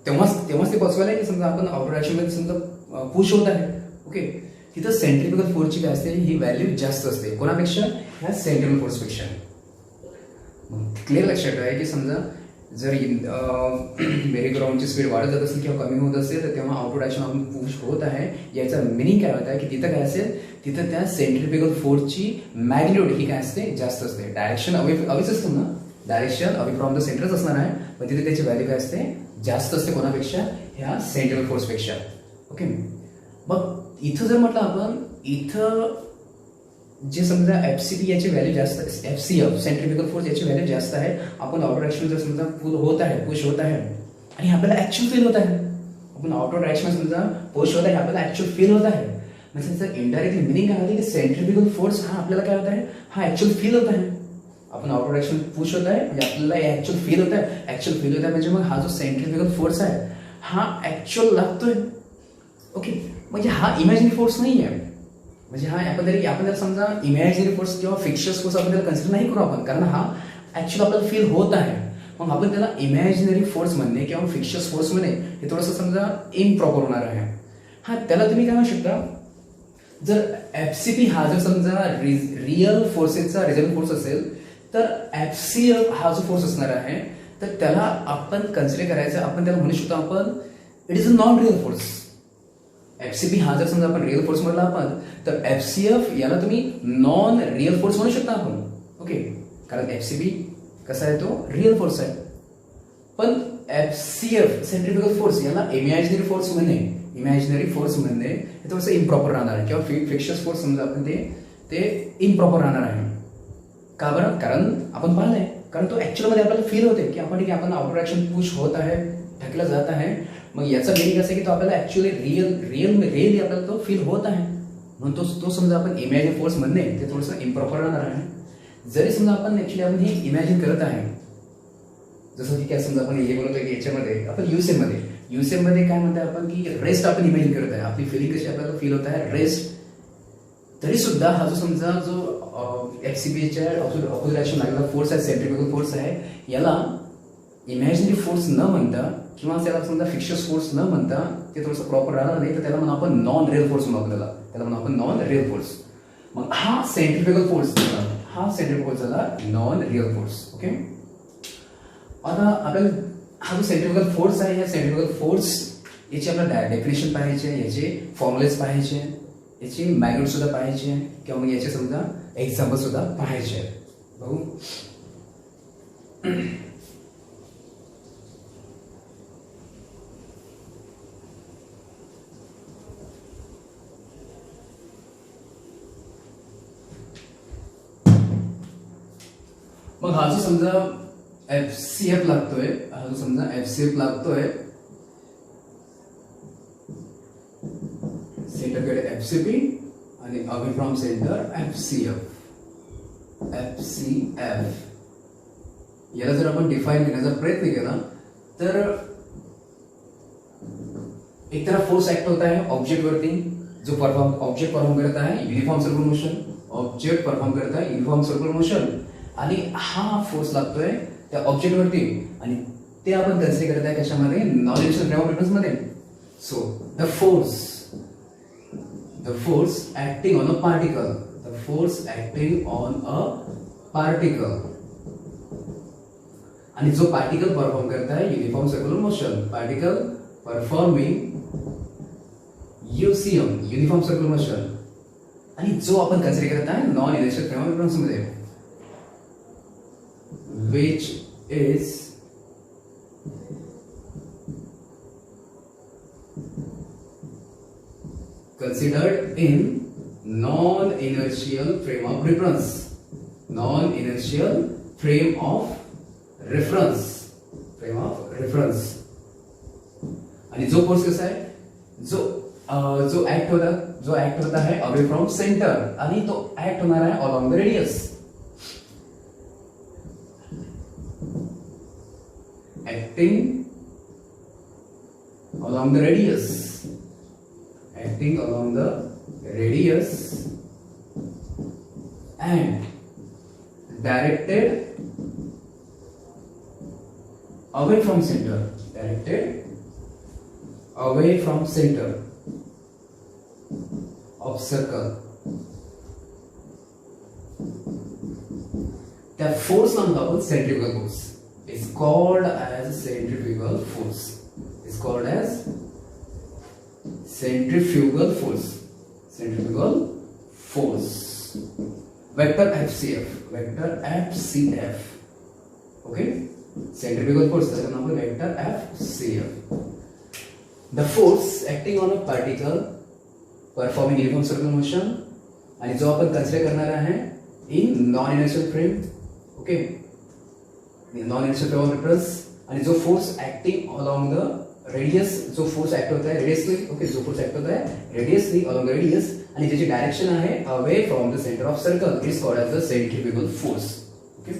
तेव्हाच ते पॉसिबल आहे की समजा आपण आउटडोर डायरेक्शनमध्ये समजा पुश होत आहे. ओके. तिथं सेंट्रिफ्युगल फोर्सची काय असते, ही व्हॅल्यू जास्त असते कोणापेक्षा, ह्या सेंट्रिफ्युगल फोर्सपेक्षा. क्लिअर लक्षात आहे की समजा जर मेरी ग्राउंडची स्पीड वाढत जात असेल किंवा कमी होत असेल, तर तेव्हा आउटडोर डायरेक्शन आपण पुश होत आहे, याचा मिनिंग काय होत आहे की तिथं काय असेल, तिथं त्या सेंट्रिफ्युगल फोर्सची मॅग्निट्यूड ही काय असते, जास्त असते. डायरेक्शन अवेच असतो ना, डायरेक्शन अवे फ्रॉम द सेंटरच असणार आहे, पण तिथे त्याची व्हॅल्यू काय असते, जास्त असते कोणापेक्षा, ह्या सेंट्रिफ्युगल फोर्सपेक्षा. ओके. मग इथं जर म्हटलं आपण, इथं जे समजा FCP याची व्हॅल्यू जास्त, FCF सेंट्रिफ्युगल फोर्स याची व्हॅल्यू जास्त आहे, आपण आउटडोर डायरेक्शन जर समजा पुल होत आहे, पुश होत आहे, आणि आपल्याला ऍक्च्युअल फील होत आहे, आपण आउटडोर डायरेक्शन समजा पुश होत आहे, आपल्याला ऍक्च्युअल फील होत आहे, म्हणजे इनडायरेक्टली मिनिंग काय होते की सेंट्रिफ्युगल फोर्स हा आपल्याला काय होत आहे, हा ऍक्च्युअल फील होत आहे. आपण आउटडोर डायरेक्शन पुश होत आहे म्हणजे आपल्याला ऍक्च्युअल फील होत आहे, ऍक्च्युअल फील होत आहे म्हणजे मग हा जो सेंट्रिफ्युगल फोर्स आहे हा ऍक्च्युअल लागतोय. ओके. म्हणजे हा इमॅजिनरी फोर्स नाही आहे, म्हणजे हा आपण त्याला समजा इमॅजिनरी फोर्स किंवा फिक्शस फोर्स आपण त्याला कन्सिडर नाही करू आपण, कारण हा ऍक्च्युअली आपल्याला फील होत आहे. मग आपण त्याला इमॅजिनरी फोर्स म्हणणे किंवा फिक्शस फोर्स म्हणणे हे थोडंसं समजा इम्प्रॉपर होणार आहे. हा त्याला तुम्ही काय म्हणू शकता, जर एफसीपी हा जर समजा रिअल फोर्सेसचा रिझल्ट फोर्स असेल तर एफसीएफ हा जो फोर्स असणार आहे तर त्याला आपण कन्सिडर करायचं, आपण त्याला म्हणू शकतो आपण it is a non real force. FCB हा जर समजा आपण रिअल फोर्स म्हणला आपण तर एफसीएफ याला तुम्ही नॉन रिअल फोर्स म्हणू शकता आपण. ओके, कारण एफसीबी कसा आहे तो रिअल फोर्स आहे. पण एफसीएफ सेंट्रिफ्युगल फोर्स याला इमॅजिनरी फोर्स म्हणणे हे थोडंसं इम्प्रॉपर राहणार आहे, किंवा फिक्शस फोर्स समजा आपण ते इम्प्रॉपर राहणार आहे. का बरं? कारण आपण पाहिलंय, कारण तो ऍक्च्युअल मध्ये आपल्याला फील होते की आपण आउटर ऍक्शन पुश होत आहे, ढकलला जात आहे. मग याचा मिनिंग असं की तो आपल्याला ऍक्च्युअली रिअली आपल्याला तो फील होत आहे, म्हणून तो समजा आपण इमॅजिन फोर्स म्हणणे ते थोडंसं इम्प्रॉपर राहणार आहे. जरी समजा आपण हे इमॅजिन करत आहे, जसं की काय समजा आपण हे बोलतोय की याच्यामध्ये आपण युसेम मध्ये काय म्हणतो आपण की रेस्ट आपण इमॅजिन करत आहे, आपली फिलिंग कशी आपल्याला फील होत आहे रेस्ट. तरी सुद्धा हा जो समजा जो एफसीबीच्या ऑपोजिट ऍक्शन लागलेला फोर्स आहे, सेंट्रिफ्युगल फोर्स आहे, याला इमॅजिनरी फोर्स न म्हणता किंवा त्याला समजा फिक्शस फोर्स न म्हणता ते थोडंसं प्रॉपर राहणार नाही, तर त्याला म्हणून आपण नॉन रिअल फोर्स म्हणू. त्याला म्हणून आपण नॉन रिअल फोर्स. मग हा सेंट्रिफ्युगल फोर्स झाला नॉन रिअल फोर्स. ओके, आता आपल्याला हा जो सेंट्रिफ्युगल फोर्स आहे, या सेंट्रिफ्युगल फोर्स याची आपल्याला डेफिनेशन पाहायचे, याचे फॉर्म्युलेस पाहायचे, याची मॅग्नेट सुद्धा पाहायचे, किंवा मग याचे समजा एक्झाम्पल सुद्धा पाहायचे. बघू, मग हा जो समजा एफसीएफ लागतोय, सेंटरकडे एफसीपी आणि अवे फ्रॉम सेंटर एफसीएफ. याला जर आपण डिफाईन करण्याचा प्रयत्न केला तर एक तरफ फोर्स ऍक्ट होता है ऑब्जेक्ट वरती, जो ऑब्जेक्ट परफॉर्म करता है युनिफॉर्म सर्कुलर मोशन, आणि हा फोर्स लागतोय त्या ऑब्जेक्ट वरती, आणि ते आपण कन्सिडर करत आहे कशामध्ये, non inertial frame of reference मध्ये. So the force acting on a particle, आणि जो पार्टिकल परफॉर्म करता है uniform circular motion, particle performing UCM uniform circular motion, आणि जो आपण कन्सिडर करत आहे non inertial frame of reference मध्ये, which is considered in non-inertial frame of reference. आणि जो फोर्स कसा आहे, जो ऍक्ट होता है अवे फ्रॉम सेंटर, आणि तो ऍक्ट होणार आहे along the radius. acting along the radius and directed away from center of circle. त्या फोर्स ला म्हणतो आपण centrifugal force. is called as centrifugal force. Vector FCF. Okay, centrifugal force त्याचं नाव आहे vector FCF. The force acting on a particle performing uniform circular motion, आणि जो आपण consider करणार आहे in non-inertial frame. Okay, non inertial frame of reference, आणि जो force acting along the radius, जो फोर्स ऍक्ट होता है रेडियसली, अलॉन्ग द रेडियस, आणि ज्याची डायरेक्शन आहे away from the centre of circle, it is called as the centrifugal force. Okay,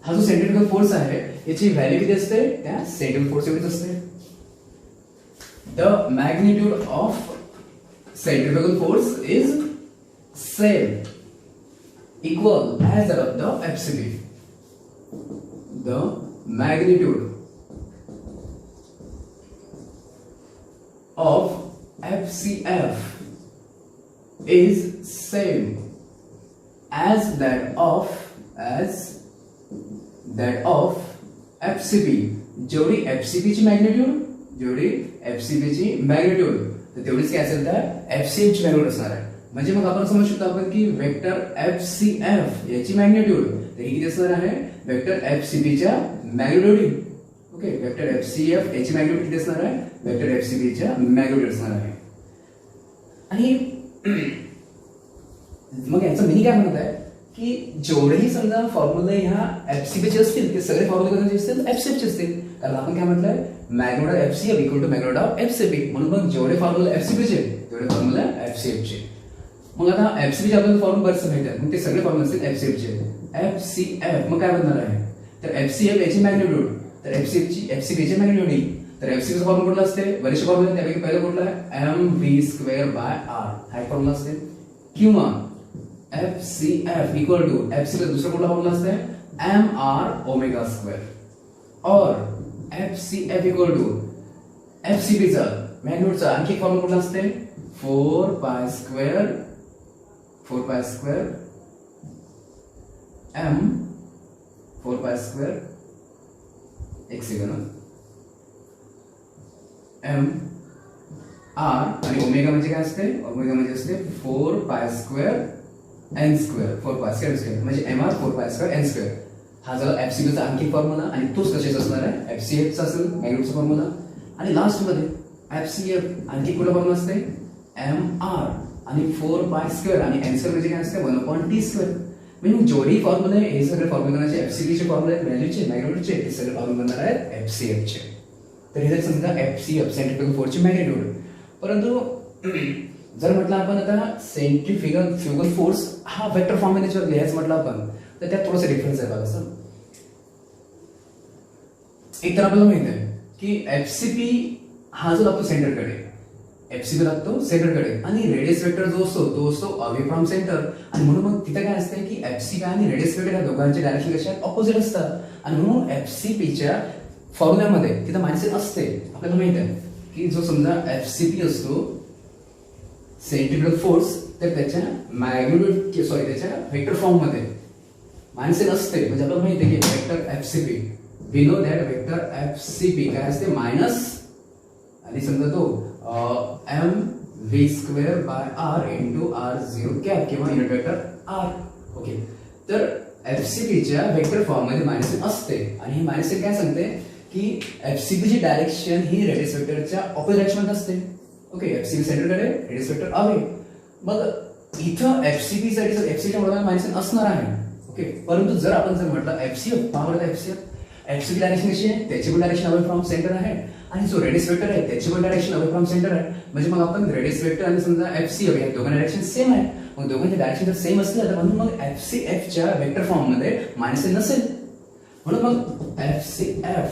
हा जो सेंट्रिफ्युगल फोर्स आहे याची व्हॅल्यू किती असते, त्या सेंट्रिफ्युगल फोर्स एवढीच असते. The magnitude of centrifugal force is same, equal as that of the FCB. The magnitude of FCF is same as that of FCB. जेवढी FCB ची मॅग्निट्यूड तर तेवढीच काय असेल तर FCF ची मॅग्निट्यूड असणार आहे. म्हणजे मग आपण समजू शकतो आपण की वेक्टर FCF याची मॅग्निट्यूड तर ही किती असणार आहे वेक्टर FCB च्या मॅग्निट्यूड. ओके, वेक्टर FCF याची मॅग्निट्यूड किती असणार आहे वेक्टर FCB च्या मॅग्निट्यूड असणार आहे. आणि मग याचं मिनिंग काय म्हणत आहे की जेवढेही समजा फॉर्म्युले ह्या FCB चे असतील ते सगळे फॉर्म्युले कशाचे असतील FCF चे असतील. कारण आपण काय म्हटलंय magnitude of FCF equal to magnitude of FCB. म्हणून मग जेवढे फॉर्म्युले FCB चे तेवढे फॉर्म्युले FCF चे. मग आता FCB चे आपल्याला फॉर्म्युले बरेच माहिती आहेत, मग ते सगळे फॉर्म्युले असतील FCF चे. FCF मग काय बनणार आहे तर FCF याची मॅग्निट्यूड तर FCB ची मॅग्निट्यूड येईल. तर FCB चा फॉर्म्युला कुठला असते बरेचसे फॉर्म्युले त्यापैकी पहिला कुठला आहे mv²/r हा फॉर्म्युला असते. किंवा FCF इक्वल टू FCB चा दुसरा कुठला फॉर्म्युला असते mr². और FCF इक्वल टू FCB चा मॅग्निट्यूडचा आणखी एक फॉर्म्युला कुठला असते 4π² m 4π² एक सेकंड m r आणि ओमेगा म्हणजे काय असते ओमेगा म्हणजे असते 4π² n². 4π² n² म्हणजे mr 4π² n². हा झाला FCB चा आणखी फॉर्म्युला आणि तोच कशाचा असणार आहे FCF चा असेल मॅग्निट्यूडचा फॉर्म्युला. आणि लास्ट मध्ये FCF आणखी कुठला फॉर्म्युला असते mr आणि 4π² आणि n² म्हणजे काय असते 1/t². म्हणजे जेवढी फॉर्म्युले हे सगळे फॉर्म्युलाचे FCB चे फॉर्म्युले व्हॅल्यूचे मॅग्निट्यूडचे ते सगळे फॉर्म्युले बनणार आहेत FCF चे. तर हे समजा FCF सेंट्रिफ्युगल फोर्सची मॅग्निट्यूड. परंतु जर म्हटलं आपण आता सेंट्रिफ्युगल फोर्स हा वेक्टर फॉर्म मध्ये जर लिहायचं म्हटलं आपण तर त्यात थोडासा डिफरन्स आहे बघा. एक तर आपल्याला माहित आहे की FCP हा जो लागतो सेंटरकडे FCB लागतो सेंटरकडे आणि रेडियस वेक्टर जो असतो तो असतो अवे फ्रॉम सेंटर. आणि म्हणून मग तिथे काय असते की FCB आणि रेडियस वेक्टर या दोघांचे डायरेक्शन कशा ऑपोजिट असतात. आणि म्हणून FCP च्या फॉर्म्युल्यामध्ये तिथे मायनस असते. आपल्याला माहित आहे की जो समजा FCP असतो सेंट्रिफ्युगल फोर्स तर त्याच्या मॅग्निट्यूड त्याच्या वेक्टर फॉर्म मध्ये मायनस असते. म्हणजे आपल्याला माहिती आहे की vector FCP we know that vector FCP काय असते मायनस आणि समजा तो mv²/r × r0 कॅप किंवा युनिट वेक्टर r. ओके, तर FCP च्या वेक्टर फॉर्म मध्ये मायनस असते आणि ही मायनस काय सांगते की FCP ची डायरेक्शन ही रेडियस वेक्टरच्या ऑपोजिट डायरेक्शन मध्ये असते. ओके, FCB सेंटरकडे रेडियस वेक्टर अवे. मग इथं FCB साठी FCB च्या बरोबर मायनस असणार आहे. ओके, परंतु जर आपण जर म्हटलं FCF पावर FCB डायरेक्शन कशी आहे त्याची पण डायरेक्शन अवे फ्रॉम सेंटर आहे आणि जो रेडियस वेक्टर आहे त्याची पण डायरेक्शन अवे फ्रॉम सेंटर आहे. म्हणजे मग आपण रेडियस वेक्टर आणि समजा FCF या दोघांची डायरेक्शन सेम आहे. मग दोघांची डायरेक्शन जर सेम असलं तर म्हणून मग FCF च्या वेक्टर फॉर्म मध्ये मायनस नसेल. म्हणून मग FCF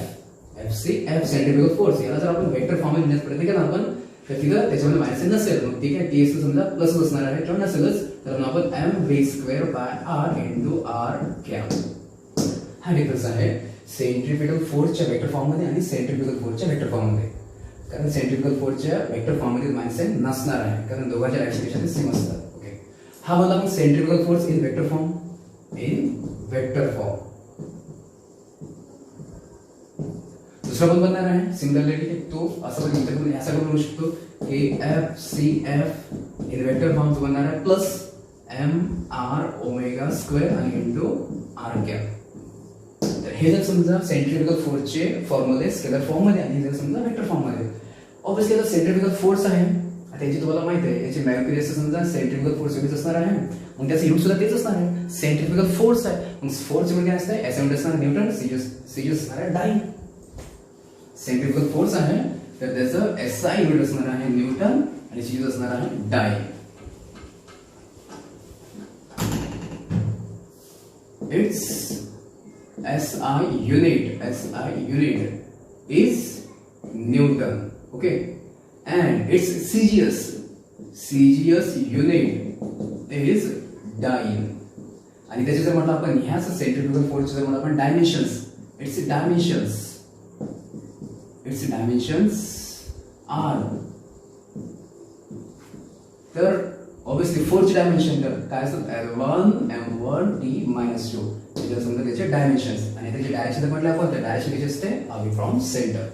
सेंट्रिफ्युगल फोर्स याला जर आपण वेक्टर फॉर्म मध्ये लिहिण्याचा प्रयत्न केला आपण तर तिथं त्याच्यामध्ये मायनस नसेल. मग ठीक आहे ती समजा प्लस असणार आहे किंवा नसेलच. तर मग आपण mv²/r × r हा डिफरन्स आहे सेंट्रिफ्युगल फोर्सच्या वेक्टर फॉर्म मध्ये आणि सेंट्रिफ्युगल फोर्सच्या वेक्टर फॉर्म मध्ये. कारण सेंट्रिफ्युगल फोर्सच्या वेक्टर फॉर्म मध्ये मायनस नसणार आहे कारण दोघांच्या डायरेक्शन सेम असतात. ओके, हा मला मग centrifugal force in vector form दुसरा पण बनणार आहे सिमिलरली तो असं पण असा पण बनवू शकतो की FCF इन वेक्टर फॉर्म बनणार आहे प्लस mr² आणि इंटू r कॅप. तर हे जर समजा सेंट्रिफ्युगल फोर्सचे फॉर्म्युले स्केलर फॉर्म मध्ये आणि जर समजा वेक्टर फॉर्म मध्ये ऑब्वियसली आता सेंट्रिफ्युगल फोर्स आहे त्याची तुम्हाला माहिती आहे याची मॅग्निट्यूड समजा सेंट्रिफ्युगल फोर्स एवढीच असणार आहे. मग त्याचं युनिट सुद्धा तेच असणार आहे सेंट्रिफ्युगल फोर्स आहे. मग फोर्स युनिट काय असते SI युनिट असणार न्यूटन CG असणार आहे डाय. सेंट्रिफ्युगल फोर्स आहे तर त्याचं SI युनिट असणार आहे न्यूटन आणि CG असणार आहे डाय. its SI unit is Newton. Okay, and its CGS CGS unit is dyne. आणि त्याचे जर म्हटलं आपण ह्याच सेंट्रिफ्युगल फोर्सचे जर म्हटलं आपण डायमेन्शन्स, its dimensions are, तर ऑब्विसली फोर्सचे डायमेन्शन तर काय असतात L1 M1 T - 2 म्हणजे समजा त्याचे डायमेन्शन्स. आणि त्याचे डायरेक्शन म्हटलं आपण तर डायरेक्शन कशी असते away from centre.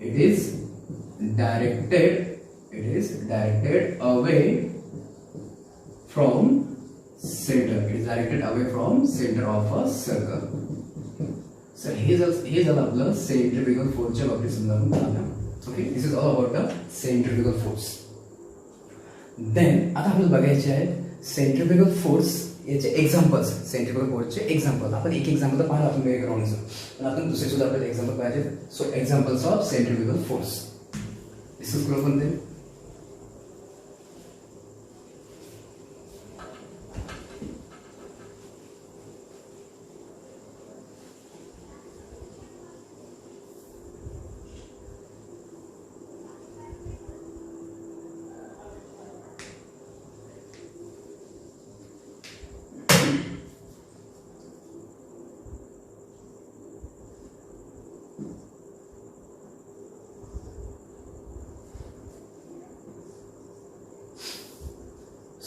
It is directed away from center. It is directed away from center of a circle. So हे झालं आपलं सेंट्रिफ्युगल फोर्सच्या बाबतीत समजावून झालं. Okay, this is all about the centrifugal force. Then आता आपल्याला बघायचे आहेत सेंट्रिफ्युगल फोर्स याचे एक्झाम्पल्स. सेंट्रिफ्युगल फोर्सचे एक्झाम्पल आपण एक एक्झाम्पल तर पाहिलं आपण मेगाग्राउंडचं, पण आपण दुसरे सुद्धा आपल्याला एक्झाम्पल पाहिजे. So examples of centrifugal force discuss करू आपण ते.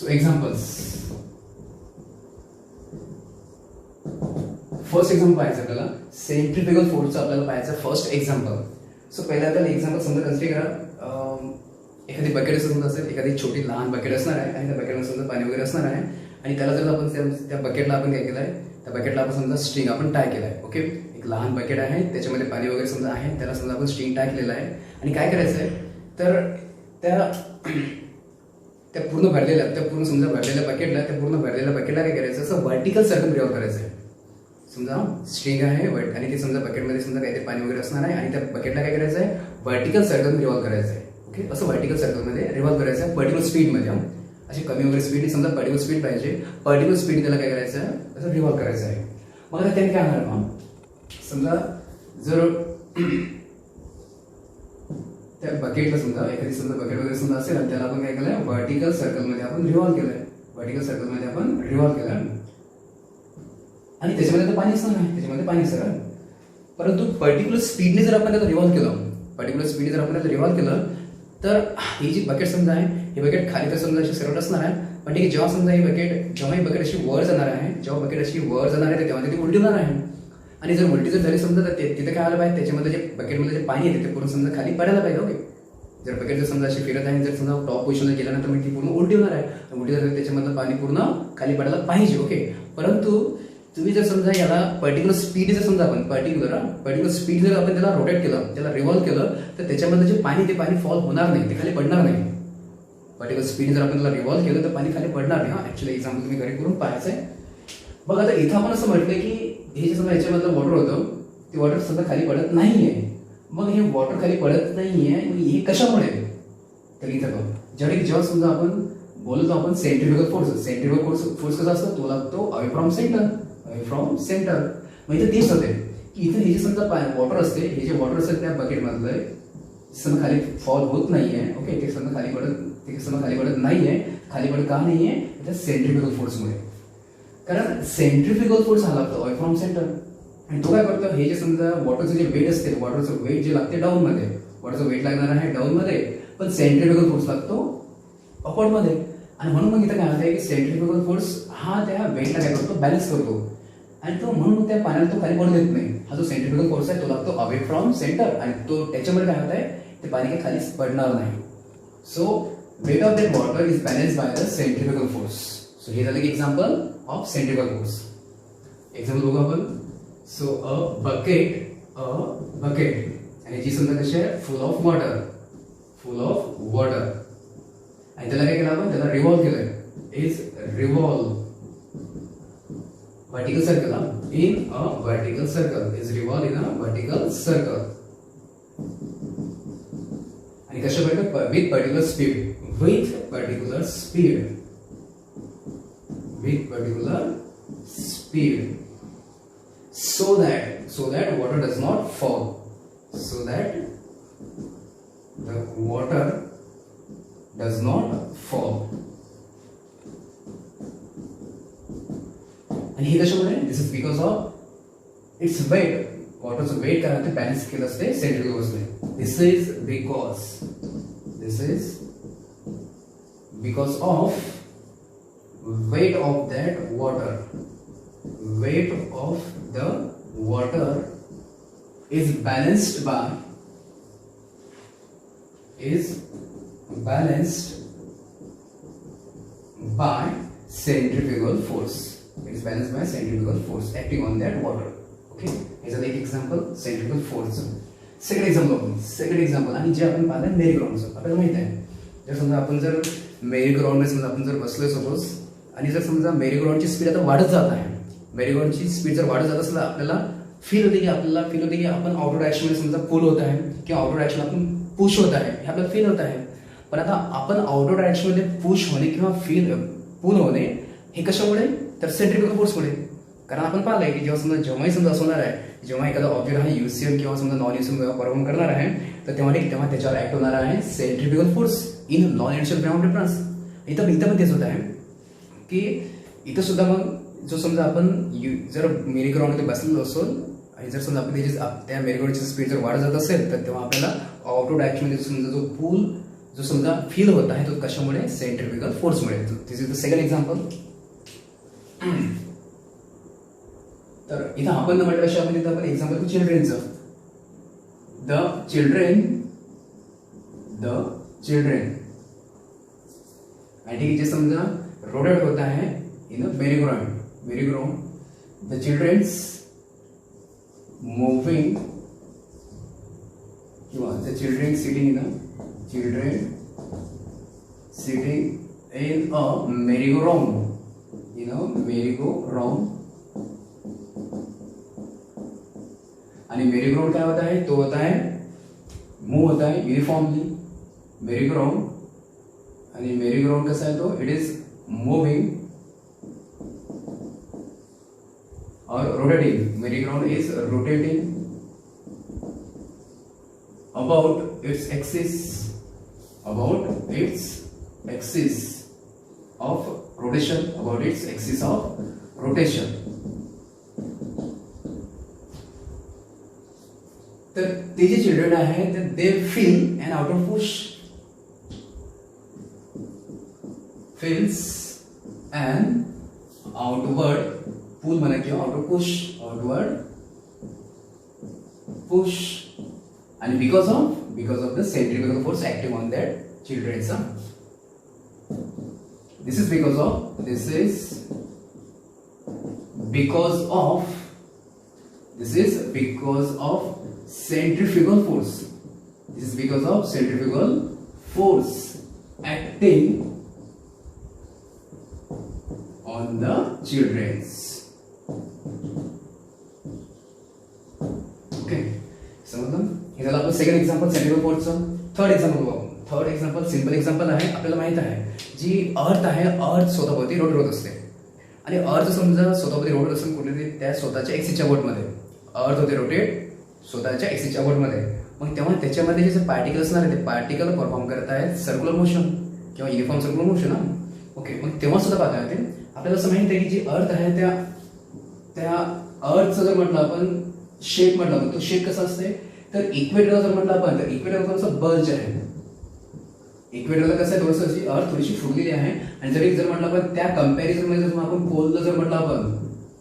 So examples. फर्स्ट एक्झाम्पल पाहायचं आपल्याला सेंट्रिफ्युगल फोर्सचं आपल्याला पाहायचं फर्स्ट एक्झाम्पल. सो पहिला आपल्याला एक्झाम्पल समजा कन्सिडर करा. एखादी बकेट समजा असेल, एखादी छोटी लहान बकेट असणार आहे आणि त्या बकेटमध्ये समजा पाणी वगैरे असणार आहे. आणि त्याला जर आपण त्या बकेटला आपण काय केलं आहे, त्या बकेटला आपण समजा स्ट्रिंग आपण टाय केला आहे. ओके, एक लहान बकेट आहे, त्याच्यामध्ये पाणी वगैरे समजा आहे, त्याला समजा आपण स्ट्रिंग टाय केलेला आहे. आणि काय करायचं आहे तर त्या पूर्ण समजा भरलेल्या बकेटला काय करायचं असं व्हर्टिकल सर्कल रिव्हॉल्व करायचं आहे. समजा स्ट्रिंग आहे आणि ते समजा बकेटमध्ये समजा काहीतरी पाणी वगैरे असणार आहे आणि त्या बकेटला काय करायचं आहे व्हर्टिकल सर्कल रिव्हॉल्व करायचं आहे. ओके, असं व्हर्टिकल सर्कलमध्ये रिव्हॉल्व करायचं आहे पर्टिक्युलर स्पीडमध्ये. अशी कमी वगैरे स्पीड समजा पर्टिक्युलर स्पीड पाहिजे, पर्टिक्युलर स्पीड त्याला काय करायचं आहे असं रिव्हॉल्व करायचं आहे. मग आता त्याने काय होणार मग समजा जर त्या बकेटला समजा एखादी समजा बकेट वगैरे समजा असेल आणि त्याला आपण काय केलंय व्हर्टिकल सर्कलमध्ये आपण रिव्हॉल्व केलंय. आणि त्याच्यामध्ये तर पाणी असणार आहे, परंतु पर्टिक्युलर स्पीडने जर आपण त्याला रिव्हॉल्व केलं तर ही जी बकेट समजा आहे ही बकेट खाली तर समजा अशी सरळ असणार आहे. पण ठीक आहे, जेव्हा ही बकेट अशी वर जाणार आहे, तेव्हा ती उलटी होणार आहे. आणि जर उलटी जर झाली समजा तर तिथे काय आलं पाहिजे त्याच्यामध्ये जे बकेटमध्ये जे पाणी येते ते पूर्ण समजा खाली पडायला पाहिजे. ओके, जर बकेट जर समजा अशी फिरत आहे, जर समजा टॉप पोझिशनला गेल्यानंतर मग ती पूर्ण उलटी होणार आहे. उलटी झाली त्याच्यामधलं पाणी पूर्ण खाली पडायला पाहिजे. ओके, परंतु तुम्ही जर समजा याला पर्टिक्युलर स्पीड जर समजा आपण पर्टिक्युलर स्पीड जर आपण त्याला रोटेट केलं, त्याला रिव्हॉल्व केलं तर त्याच्यामधलं जे पाणी ते पाणी फॉल होणार नाही, ते खाली पडणार नाही. पर्टिक्युलर स्पीड जर आपण त्याला रिव्हॉल्व केलं तर पाणी खाली पडणार नाही. ऍक्च्युअली एक्झाम्पल तुम्ही घरी करून पाहायचंय. बघ आता इथं आपण असं म्हटलं की हे जे समजा याच्यामधलं वॉटर होतं ते वॉटर समजा खाली पडत नाहीये. मग हे वॉटर खाली पडत नाहीये, हे कशामुळे तर इथं बघ जेव्हा समजा आपण बोलतो आपण सेंट्रिफ्युगल फोर्स कसा असतो तो लागतो अवे फ्रॉम सेंटर. मग इथं तेच होते की इथं हे जे समजा वॉटर असते, हे जे वॉटर असते त्या बकेटमधलं समजा खाली फॉल होत नाहीये. ओके, ते समजा खाली पडत नाहीये. खाली पडत का नाहीये तर सेंट्रिफ्युगल फोर्समुळे. कारण सेंट्रिफ्युगल फोर्स हा लागतो अवे फ्रॉम सेंटर. आणि तो काय करतो हे जे समजा वॉटरचं जे वेट असते, वॉटरचं वेट जे लागते डाऊनमध्ये, वॉटरचं वेट लागणार आहे डाऊनमध्ये, पण सेंट्रिफ्युगल फोर्स लागतो अपवर्डमध्ये. आणि म्हणून मग इथं काय होतं की सेंट्रिफ्युगल फोर्स हा त्या वेटला काय करतो बॅलन्स करतो आणि तो म्हणून त्या पाण्याला तो खाली पडू देत नाही. हा जो सेंट्रिफ्युगल फोर्स आहे तो लागतो अवे फ्रॉम सेंटर आणि तो त्याच्यामध्ये काय होत आहे ते पाणी काही खाली पडणार नाही. So weight of that water is balance by the centrifugal force. So हे झालं की example of centrifugal force. Example बघू आपण. सो अ बकेट आणि जी समजा कशी आहे फुल ऑफ वॉटर आणि त्याला काय केलं आपण त्याला रिव्हॉल्व केलंय. Is revolve vertical circle in a vertical circle is revolve in a vertical circle. आणि कशा प्रकारे with particular speed so that water does not fall, so that the water does not fall. आणि हे कशामुळे? This is because of its weight. वॉटरचं weight काय राहते? Balance केलं असते सेंट्रिफ्युगल फोर्सने. This is because of weight of that water. Weight of the water is balanced by centrifugal force. It is balanced by centrifugal force acting on that water. Okay, here's an example, centrifugal force. Second example आणि जे आपण पाहिलं मेरी ग्राउंडचं. आपल्याला माहित आहे, जर समजा आपण जर मेरी ग्राउंड समजा आपण जर बसलोय सपोज, आणि जर समजा मेरी ग्राउंडची स्पीड आता वाढत जात आहे, मेरी ग्राउंडची स्पीड जर वाढत जात असेल, आपल्याला फील होते की आपण आउटर डायरेक्शन मध्ये समजा पुल होत आहे किंवा आउटर डायरेक्शन आपण पुश होत आहे, हे आपल्याला फील होत आहे. पण आता आपण आउटर डायरेक्शन मध्ये पुश होणे किंवा पुल होणे हे कशामुळे? तर सेंट्रिफ्युगल फोर्समुळे. कारण आपण पाहिलंय की जेव्हाही समजा असं होणार आहे, जेव्हा एखादा ऑब्जेक्ट हा युसीएम किंवा समजा नॉन युसीएम परफॉर्म करणार आहे, तर तेव्हा त्याच्यावर ऍक्ट होणार आहे centrifugal force in non initial ground reference. इथं पण तेच होत आहे की इथं सुद्धा मग जो समजा आपण जर मेरी ग्राउंडमध्ये बसलेलो असो आणि जर समजा आपण त्या मेरी ग्राउंडची स्पीड जर वाढत जात असेल, तर तेव्हा आपल्याला आउटर डायरेक्शनमध्ये समजा जो पूल जो समजा फील होत आहे तो कशामुळे? सेंट्रिफ्युगल फोर्समुळे. This is the second example. तर इथं आपण म्हटलं आपण इथं आपण एक्झाम्पल चिल्ड्रेनचं. द चिल्ड्रेन आणि जे समजा रोटेट होता है in merry ground. The childrens moving किंवा the children sitting in a merry ground. आणि मेरी ग्राउंड क्या होता है? तो होता है मूव होता है यूनिफॉर्मली. मेरी ग्राउंड आणि मेरी ग्राउंड कसा आहे? तो इट इज मूविंग और rotating. Merry ground is rotating about its axis of rotation. तर ते जे चिल्ड्रन आहे they feel an outer push. feels an outward pull म्हणा किंवा outward push आणि because of the centrifugal force acting on that children. This is because of centrifugal force. This is because of centrifugal force acting on the children's. Okay, समजलं? हे झालं आपलं second example centrifugal फोर्सचं. Third example simple example आहे. आपल्याला माहित आहे जी अर्थ आहे, अर्थ स्वतःभोवती रोटेट होत असते. आणि अर्थ समजा स्वतःभोवती रोटेट असेल कुठे त्या स्वतःच्या एक्सिसच्या बोटमध्ये अर्थ होते रोटेट स्वतःच्या एक्सिसच्या बोटमध्ये. मग तेव्हा त्याच्यामध्ये जे पार्टिकल असणार आहे ते पार्टिकल परफॉर्म करत आहेत सर्क्युलर मोशन किंवा युनिफॉर्म सर्क्युलर मोशन. ओके, मग तेव्हा सुद्धा पाहता येते आपल्याला असं माहित आहे की जी अर्थ आहे त्या अर्थचा जर म्हटलं आपण शेप म्हटलं आपण, तो शेप कसा असते? तर इक्वेटरला जर म्हटलं आपण तर इक्वेटर थोडंसं बल्ज आहे. इक्वेटरला कसं आहे थोडंसं अशी अर्थ थोडीशी फुगलेली आहे. आणि जर म्हटलं आपण त्या कम्पॅरिझन मध्ये जर आपण पोलला जर म्हटलं आपण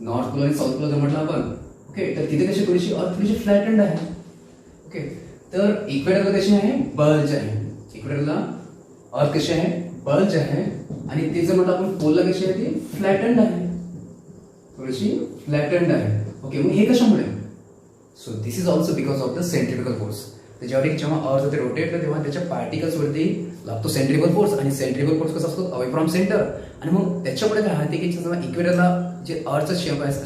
नॉर्थ पोल आणि साऊथ पोल जर म्हटलं आपण, ओके, तर तिथे कशी थोडीशी अर्थ थोडीशी फ्लॅटंड आहे. ओके, तर इक्वेटरला कशी आहे? बल्ज आहे. इक्वेटरला अर्थ कशी आहे? बल्ज आहे. आणि ते जर म्हटलं आपण पोलला कशी आहे? ती फ्लॅटंड आहे, थोडीशी फ्लॅटंड आहे. ओके, मग हे कशामुळे? So this is also because of the centrifugal force. जेव्हा अर्थ रोटेट होते तेव्हा त्याच्या पार्टिकल्स वरती लागतो सेंट्रिफ्युगल फोर्स. आणि सेंट्रिफ्युगल फोर्स कसा असतो? Away from centre. आणि मग त्याच्यामुळे काय होते की इक्वेटरला जे अर्थचा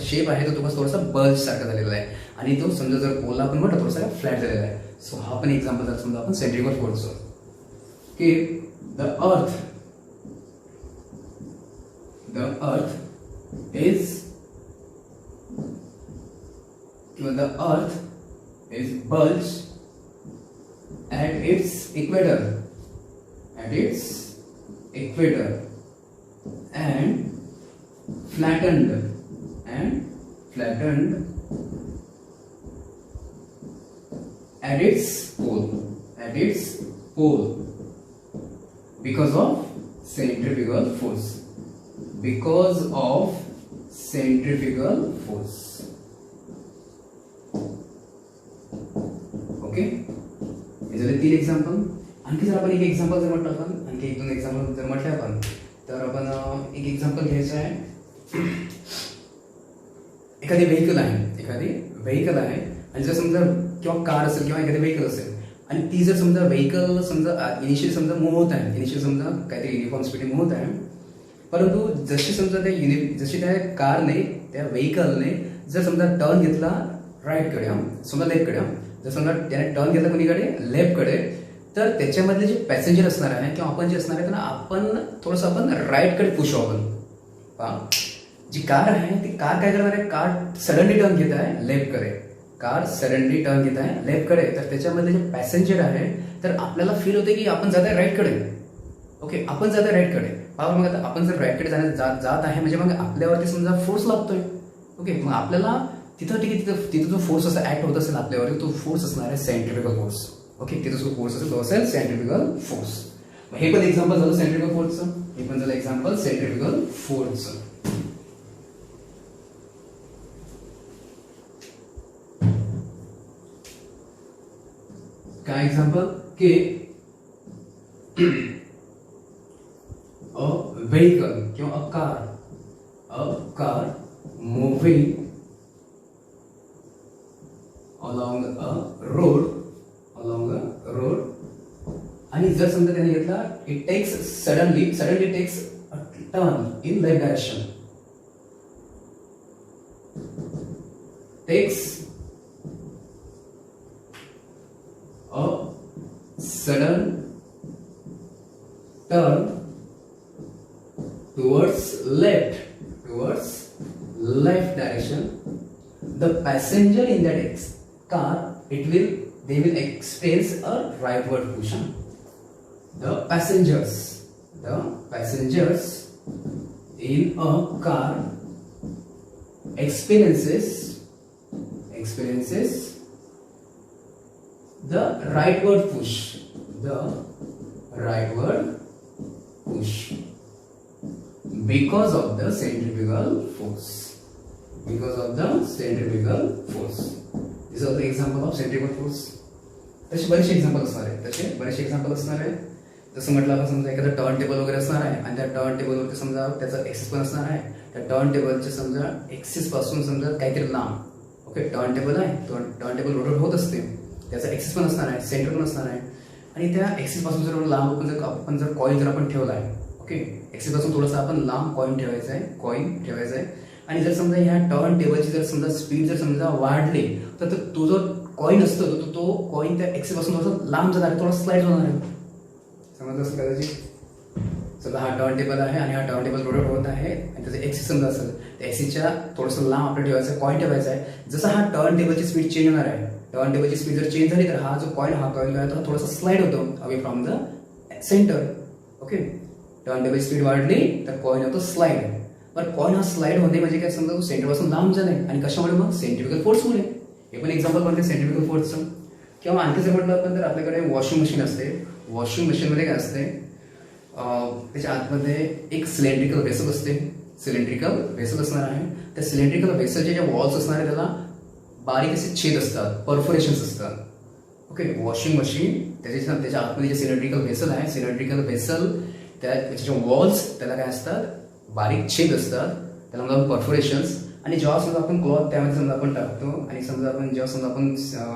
शेप आहे तो थोडासा बल्ज सारखा झालेला आहे. आणि तो समजा जर पोलला आपण म्हटलं थोडासा फ्लॅट झालेला आहे. सो हा पण एक्झाम्पल जर समजा आपण सेंट्रिफ्युगल फोर्सचं की the earth is bulged at its equator. equator and flattened at its pole because of centrifugal force. Okay, हे झाले 3 एक्झाम्पल. आणखी जर आपण एक एक्झाम्पल जर म्हटलं आपण आणखी 1-2 एक्झाम्पल जर म्हटले आपण तर आपण एक एक्झाम्पल घ्यायचं आहे. एखादी व्हेकल आहे आणि जर समजा किंवा कार असेल किंवा एखादी व्हेकल असेल आणि ती जर समजा व्हेकल समजा इनिशियल समजा मूव्ह होत आहे, इनिशियल समजा काहीतरी युनिफॉर्म स्पीड मूव्ह होत आहे, परंतु जशी समजा जशी त्या कारने त्या व्हेकलने जर समजा टर्न घेतला राईटकडे समजा लेफ्टकडे, जर समजा त्याने टर्न घेतला कोणीकडे लेफ्टकडे, तर त्याच्यामधले जे पॅसेंजर असणार आहे किंवा आपण जे असणार आहे त्यांना आपण थोडंसं आपण राईटकडे पुश आपण पहा. जी कार आहे ती कार काय करणार आहे, कार सडनली टर्न घेत आहे लेफ्टकडे, तर त्याच्यामध्ये जे पॅसेंजर आहे तर आपल्याला फील होते की आपण जात आहे राईटकडे. ओके, आपण जात आहे राईटकडे. पहा मग आता आपण जर राईटकडे जात आहे म्हणजे मग आपल्यावरती समजा फोर्स लागतोय. ओके, मग आपल्याला तिथं ठीक आहे, तिथं जो फोर्स असा ऍक्ट होत असेल आपल्यावरती तो फोर्स असणार आहे सेंट्रिफ्युगल फोर्स. ओके, तिथं जो फोर्स असेल तो असेल सेंट्रिफ्युगल फोर्स. हे पण एक्झाम्पल झालं सेंट्रिफ्युगल फोर्सचं, हे पण झालं एक्झाम्पल सेंट्रिफ्युगल फोर्सचं. काय एक्झाम्पल की अ व्हेकल किंवा a car moving along a road आणि जर समजा त्याने घेतला it takes suddenly takes a turn in left direction, takes a sudden turn towards left direction, the passenger in that car they will experience a rightward push. The passengers in a car experiences the rightward push because of the centrifugal force. This is the example of centrifugal force. तसे बरेचसे example असणार आहे. जसं म्हटलं आपण समजा एखादा turn table वगैरे असणार आहे आणि त्या टर्न टेबलवरती समजा त्याचा एक्सिस पण असणार आहे. त्या टर्न टेबलच्या समजा एक्सिस पासून समजा काहीतरी लांब, ओके, टर्न टेबल आहे, टर्न टेबल रोटेट होत असते, त्याचा एक्सिस पण असणार आहे, सेंटर पण असणार आहे आणि त्या एक्सिस पासून जर लांब आपण जर कॉइन जर आपण ठेवला आहे, ओके, एक्सिस पासून थोडासा आपण लांब कॉइन ठेवायचा आहे आणि जर समजा ह्या टर्न टेबलची जर समजा स्पीड जर समजा वाढली तर तो जो कॉइन असतो तो कॉइन त्या एक्सिस पासून थोडासा लांब जाणार आहे, थोडा स्लाइड होणार आहे. समजलं असं कदाचित. समजा हा टर्न टेबल आहे आणि हा टर्न टेबल रोटेट होत आहे आणि त्याचं एक्सिस समजा असेल त्या एक्सिसच्या थोडंसं लांब आपल्याला ठेवायचं आहे, कॉइन ठेवायचा आहे. जसं हा टर्न टेबलची स्पीड चेंज होणार आहे, टर्न टेबलची स्पीड जर चेंज झाली तर हा जो कॉइन आहे तो थोडासा स्लाइड होतो away from the centre. Okay, turn table speed वाढली तर कॉइन होतो स्लाइड. पण कॉइन हा स्लाइड होणे म्हणजे काय, समजा तो सेंटर पासून लांब जाणे आणि कशामुळे मग सेंट्रिफ्युगल फोर्समुळे. हे पण एक्झाम्पल म्हणते सेंट्रिफ्युगल फोर्सचं. किंवा आणखी जर म्हटलं आपण तर आपल्याकडे वॉशिंग मशीन असते. वॉशिंग मशीनमध्ये काय असते, त्याच्या आतमध्ये एक सिलेंड्रिकल वेसल असणार आहे. त्या सिलेंड्रिकल वेसलचे जे वॉल्स असणार आहे त्याला बारीक असे छेद असतात, परफोरेशन्स असतात. ओके, वॉशिंग मशीन त्याच्या आतमध्ये जे सिलेंड्रिकल वेसल त्याच्या वॉल्स त्याला काय असतात, बारीक छेद असतात, त्याला म्हणतात परफोरेशन्स. आणि जेव्हा समजा आपण क्लॉथ त्यामध्ये समजा आपण टाकतो आणि समजा आपण जेव्हा समजा आपण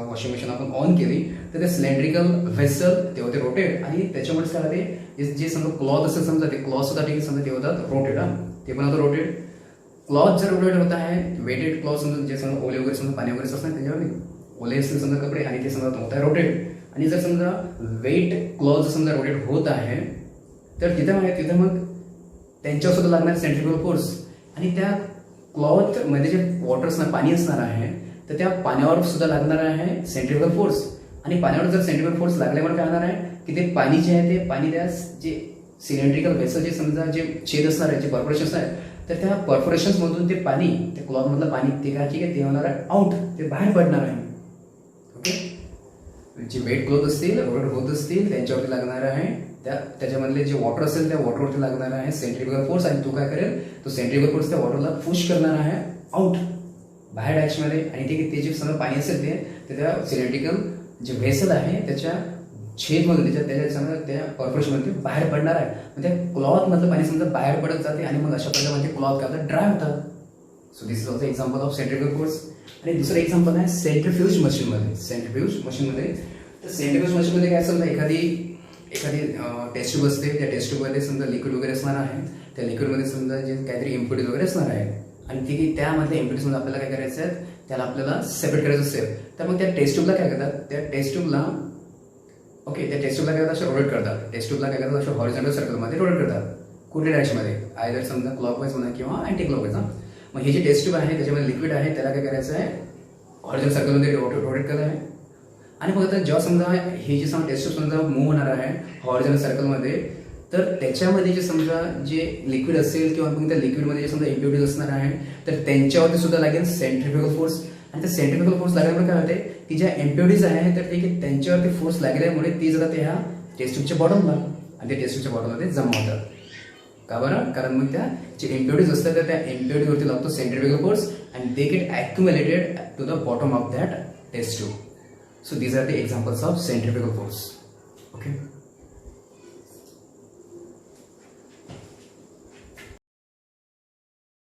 वॉशिंग मशीन आपण ऑन केली तर ते सिलेंड्रिकल व्हेसल तेव्हा ते रोटेट आणि त्याच्यामुळेच काय ते जे समजा क्लॉथ असेल समजा ते क्लॉथ सुद्धा ठीक समजा ते होतात रोटेट. ते पण होतं रोटेट. क्लॉथ जर रोटेट होत आहे, वेटेड क्लॉथ समजा जे समजा ओले वगैरे समजा पाणी वगैरे असतात त्याच्यावर ओले असतील समजा कपडे आणि ते समजा होत आहे रोटेट. आणि जर समजा वेट क्लॉथ जर समजा रोटेट होत आहे तर तिथं मग त्यांच्यावर सुद्धा लागणार सेंट्रिफ्युगल फोर्स आणि त्या क्लॉथ मध्ये जे वॉटर असणार पाणी असणार आहे तर त्या पाण्यावर सुद्धा लागणार आहे सेंट्रिफ्युगल फोर्स. आणि पाण्यावर जर सेंट्रिफ्युगल फोर्स लागल्यामुळे काय होणार आहे की ते पाणी जे आहे ते पाणी त्या जे सिलेंड्रिकल व्हेसलचे समजा जे छेद असणार आहे, जे परफोरेशन असणार आहे, तर त्या परफोरेशन्स मधून ते पाणी, त्या क्लॉथ मधलं पाणी ते काय ठीक आहे ते होणार आहे आउट, ते बाहेर पडणार आहे. ओके, जे वेट क्लॉथ असतील, रोटेट होत असतील, त्यांच्यावरती लागणार आहे, त्याच्यामधले जे वॉटर असेल त्या वॉटरवरती लागणार आहे सेंट्रिफ्युगल फोर्स, आणि तो काय करेल, तो सेंट्रिफ्युगल फोर्स त्या वॉटरला पुश करणार आहे आउट, बाहेर डॅशमध्ये. आणि ते जे समजा पाणी असेल ते त्या सिलेंड्रिकल जे व्हेसल आहे त्याच्या छेदमधून त्याच्या समजा त्या परफोरेशनमध्ये बाहेर पडणार आहे. म्हणजे क्लॉथ मधलं पाणी समजा बाहेर पडत जाते आणि मग अशा प्रकारे क्लॉथ काय ड्राय होतात. So this is also example of centrifugal force. आणि दुसरं एक्झाम्पल आहे सेंट्रिफ्यूज मशीनमध्ये. सेंट्रिफ्यूज मशीनमध्ये, तर सेंट्रिफ्यूज मशीनमध्ये काय समजा एखादी टेस्ट ट्यूब असते, त्या टेस्ट ट्यूबमध्ये समजा लिक्विड वगैरे असणार आहे, त्या लिक्विडमध्ये समजा जे काहीतरी इम्प्युरिटीज वगैरे असणार आहे, आणि त्यामधल्या इम्प्युरिटीजमध्ये आपल्याला काय करायचं आहे, त्याला आपल्याला सेपरेट करायचं असेल, तर मग त्या टेस्ट ट्यूबला काय करतात, त्या टेस्ट ट्यूबला काय करतात, अशा रोटेट करतात. टेस्ट ट्यूबला काय करतात, अशा हॉरिझॉन्टल सर्कलमध्ये रोटेट करतात. कुठल्या डायरेक्शनमध्ये, आयदर समजा क्लॉकवाईज म्हणा किंवा अँटी क्लॉकवाईज. मग हे जे टेस्ट ट्यूब आहे त्याच्यामध्ये लिक्विड आहे, त्याला काय करायचं आहे, हॉरिझॉन्टल सर्कलमध्ये रोटेट करायचं आहे. आणि मग आता जेव्हा समजा हे जे समजा टेस्ट ट्यूब समजा मूव्ह होणार आहे हॉरिझॉन्टल सर्कलमध्ये, तर त्याच्यामध्ये जे समजा जे लिक्विड असेल किंवा मग त्या लिक्विडमध्ये जे समजा इम्प्युरिटीज असणार आहे, तर त्यांच्यावरती सुद्धा लागेल सेंट्रिफ्युगल फोर्स. आणि त्या सेंट्रिफ्युगल फोर्स लागल्यामुळे काय होते, की ज्या इम्प्युरिटीज आहे तर ते त्यांच्यावरती फोर्स लागल्यामुळे ती जातात ह्या टेस्ट ट्यूबच्या बॉटमला, आणि त्या टेस्ट ट्यूबच्या बॉटममध्ये जमा होतात. का बरं, कारण मग त्या जे इम्प्युरिटीज असतात तर त्या इम्प्युरिटीवरती लागतो centrifugal force, and they get accumulated to the bottom of that test tube. So these are the examples of centrifugal force. Okay.